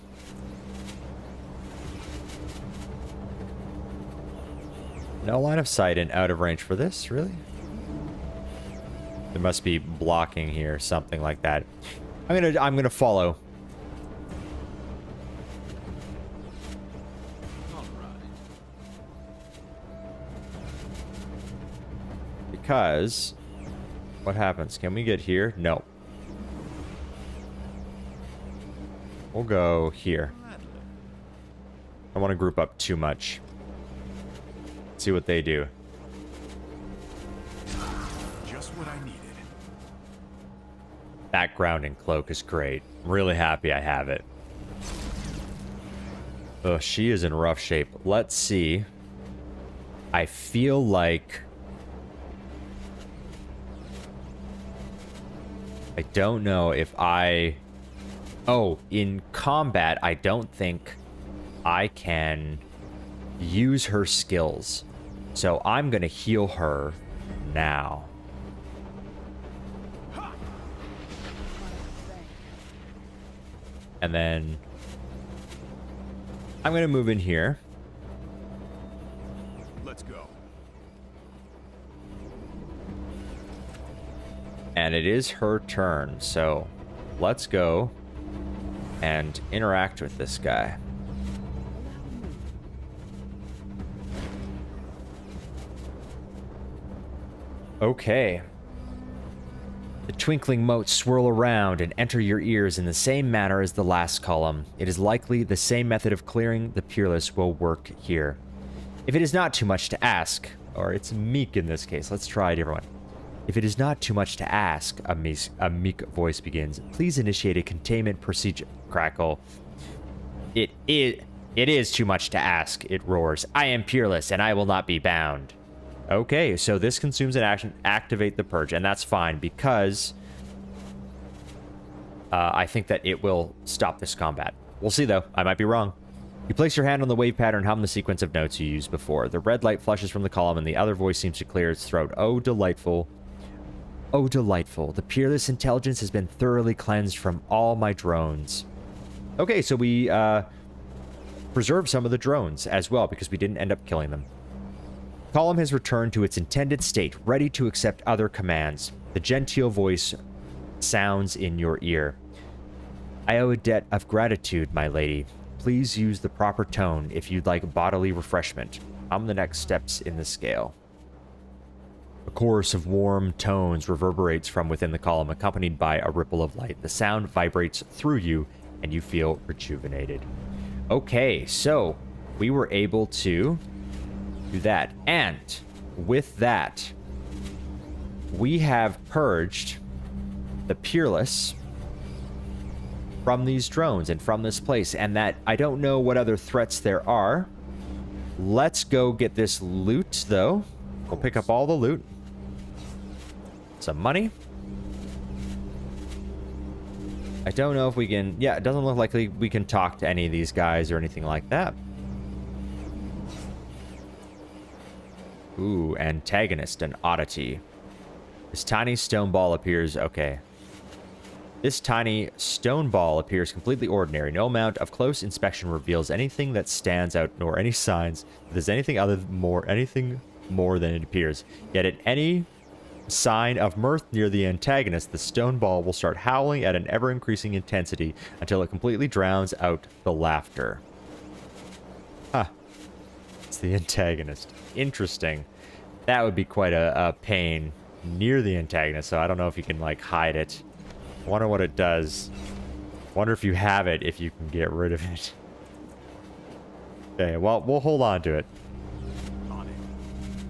no line of sight and out of range for this, really? There must be blocking here, something like that. I'm gonna follow. Because what happens? Can we get here? No. We'll go here. I don't want to group up too much. See what they do. Just what I needed. That grounding cloak is great. I'm really happy I have it. Oh, she is in rough shape. Let's see. I feel like I don't know if I... Oh, in combat, I don't think I can use her skills. So I'm going to heal her now. And then I'm going to move in here. Let's go. And it is her turn, so let's go and interact with this guy. Okay. The twinkling motes swirl around and enter your ears in the same manner as the last column. It is likely the same method of clearing the Peerless will work here. If it is not too much to ask, or it's meek in this case, let's try it, everyone. If it is not too much to ask, a meek voice begins. Please initiate a containment procedure. Crackle. It is too much to ask, it roars. I am Peerless, and I will not be bound. Okay, so this consumes an action. Activate the purge, and that's fine, because I think that it will stop this combat. We'll see, though. I might be wrong. You place your hand on the wave pattern and hum the sequence of notes you used before. The red light flushes from the column, and the other voice seems to clear its throat. Oh, delightful. Oh, delightful. The Peerless intelligence has been thoroughly cleansed from all my drones. Okay, so we preserved some of the drones as well, because we didn't end up killing them. The column has returned to its intended state, ready to accept other commands. The genteel voice sounds in your ear. I owe a debt of gratitude, my lady. Please use the proper tone if you'd like bodily refreshment. I'm the next steps in the scale. A chorus of warm tones reverberates from within the column, accompanied by a ripple of light. The sound vibrates through you, and you feel rejuvenated. Okay, so we were able to do that. And with that, we have purged the Peerless from these drones and from this place. And that, I don't know what other threats there are. Let's go get this loot, though. We'll pick up all the loot. Some money. I don't know if we can... Yeah, it doesn't look like we can talk to any of these guys or anything like that. Ooh, antagonist, an oddity. This tiny stone ball appears... Okay. This tiny stone ball appears completely ordinary. No amount of close inspection reveals anything that stands out, nor any signs that there's anything more than it appears. Yet at any sign of mirth near the antagonist, the stone ball will start howling at an ever-increasing intensity until it completely drowns out the laughter. Huh. It's the antagonist. Interesting. That would be quite a pain near the antagonist, so I don't know if you can, like, hide it. Wonder what it does. Wonder if you have it, if you can get rid of it. Okay, well, we'll hold on to it.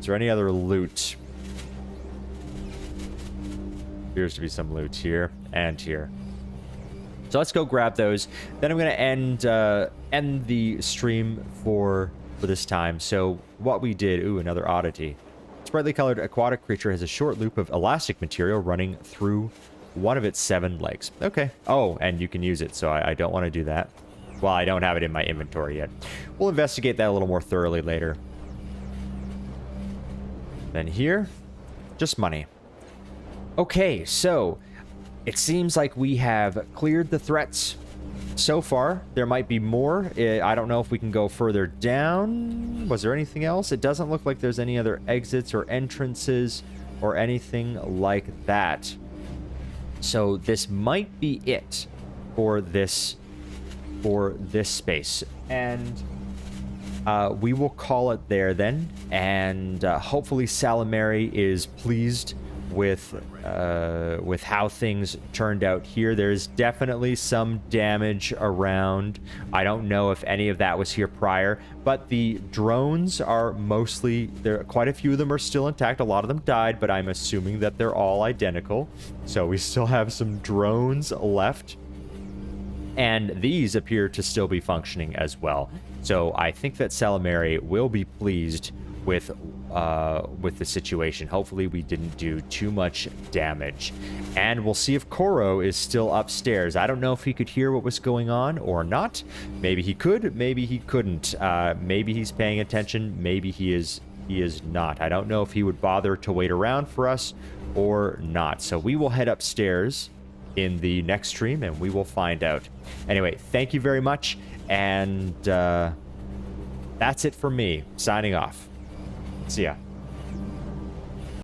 Is there any other loot? Appears to be some loot here and here. So let's go grab those. Then I'm going to end the stream for this time. So what we did... Ooh, another oddity. Brightly colored aquatic creature has a short loop of elastic material running through one of its 7 legs. Okay. Oh, and you can use it, so I don't want to do that. Well, I don't have it in my inventory yet. We'll investigate that a little more thoroughly later. Then here, just money. Okay, so it seems like we have cleared the threats so far. There might be more. I don't know if we can go further down. Was there anything else? It doesn't look like there's any other exits or entrances or anything like that. So this might be it for this space. And we will call it there then. And hopefully Salamary is pleased with how things turned out here. There's definitely some damage around. I don't know if any of that was here prior, but the drones are mostly there. Quite a few of them are still intact. A lot of them died, but I'm assuming that they're all identical. So we still have some drones left, and these appear to still be functioning as well. So I think that Salamary will be pleased with the situation. Hopefully we didn't do too much damage. And we'll see if Koro is still upstairs. I don't know if he could hear what was going on or not. Maybe he could, maybe he couldn't. Maybe he's paying attention, maybe he is not. I don't know if he would bother to wait around for us or not. So we will head upstairs in the next stream and we will find out. Anyway, thank you very much, and that's it for me. Signing off. See ya.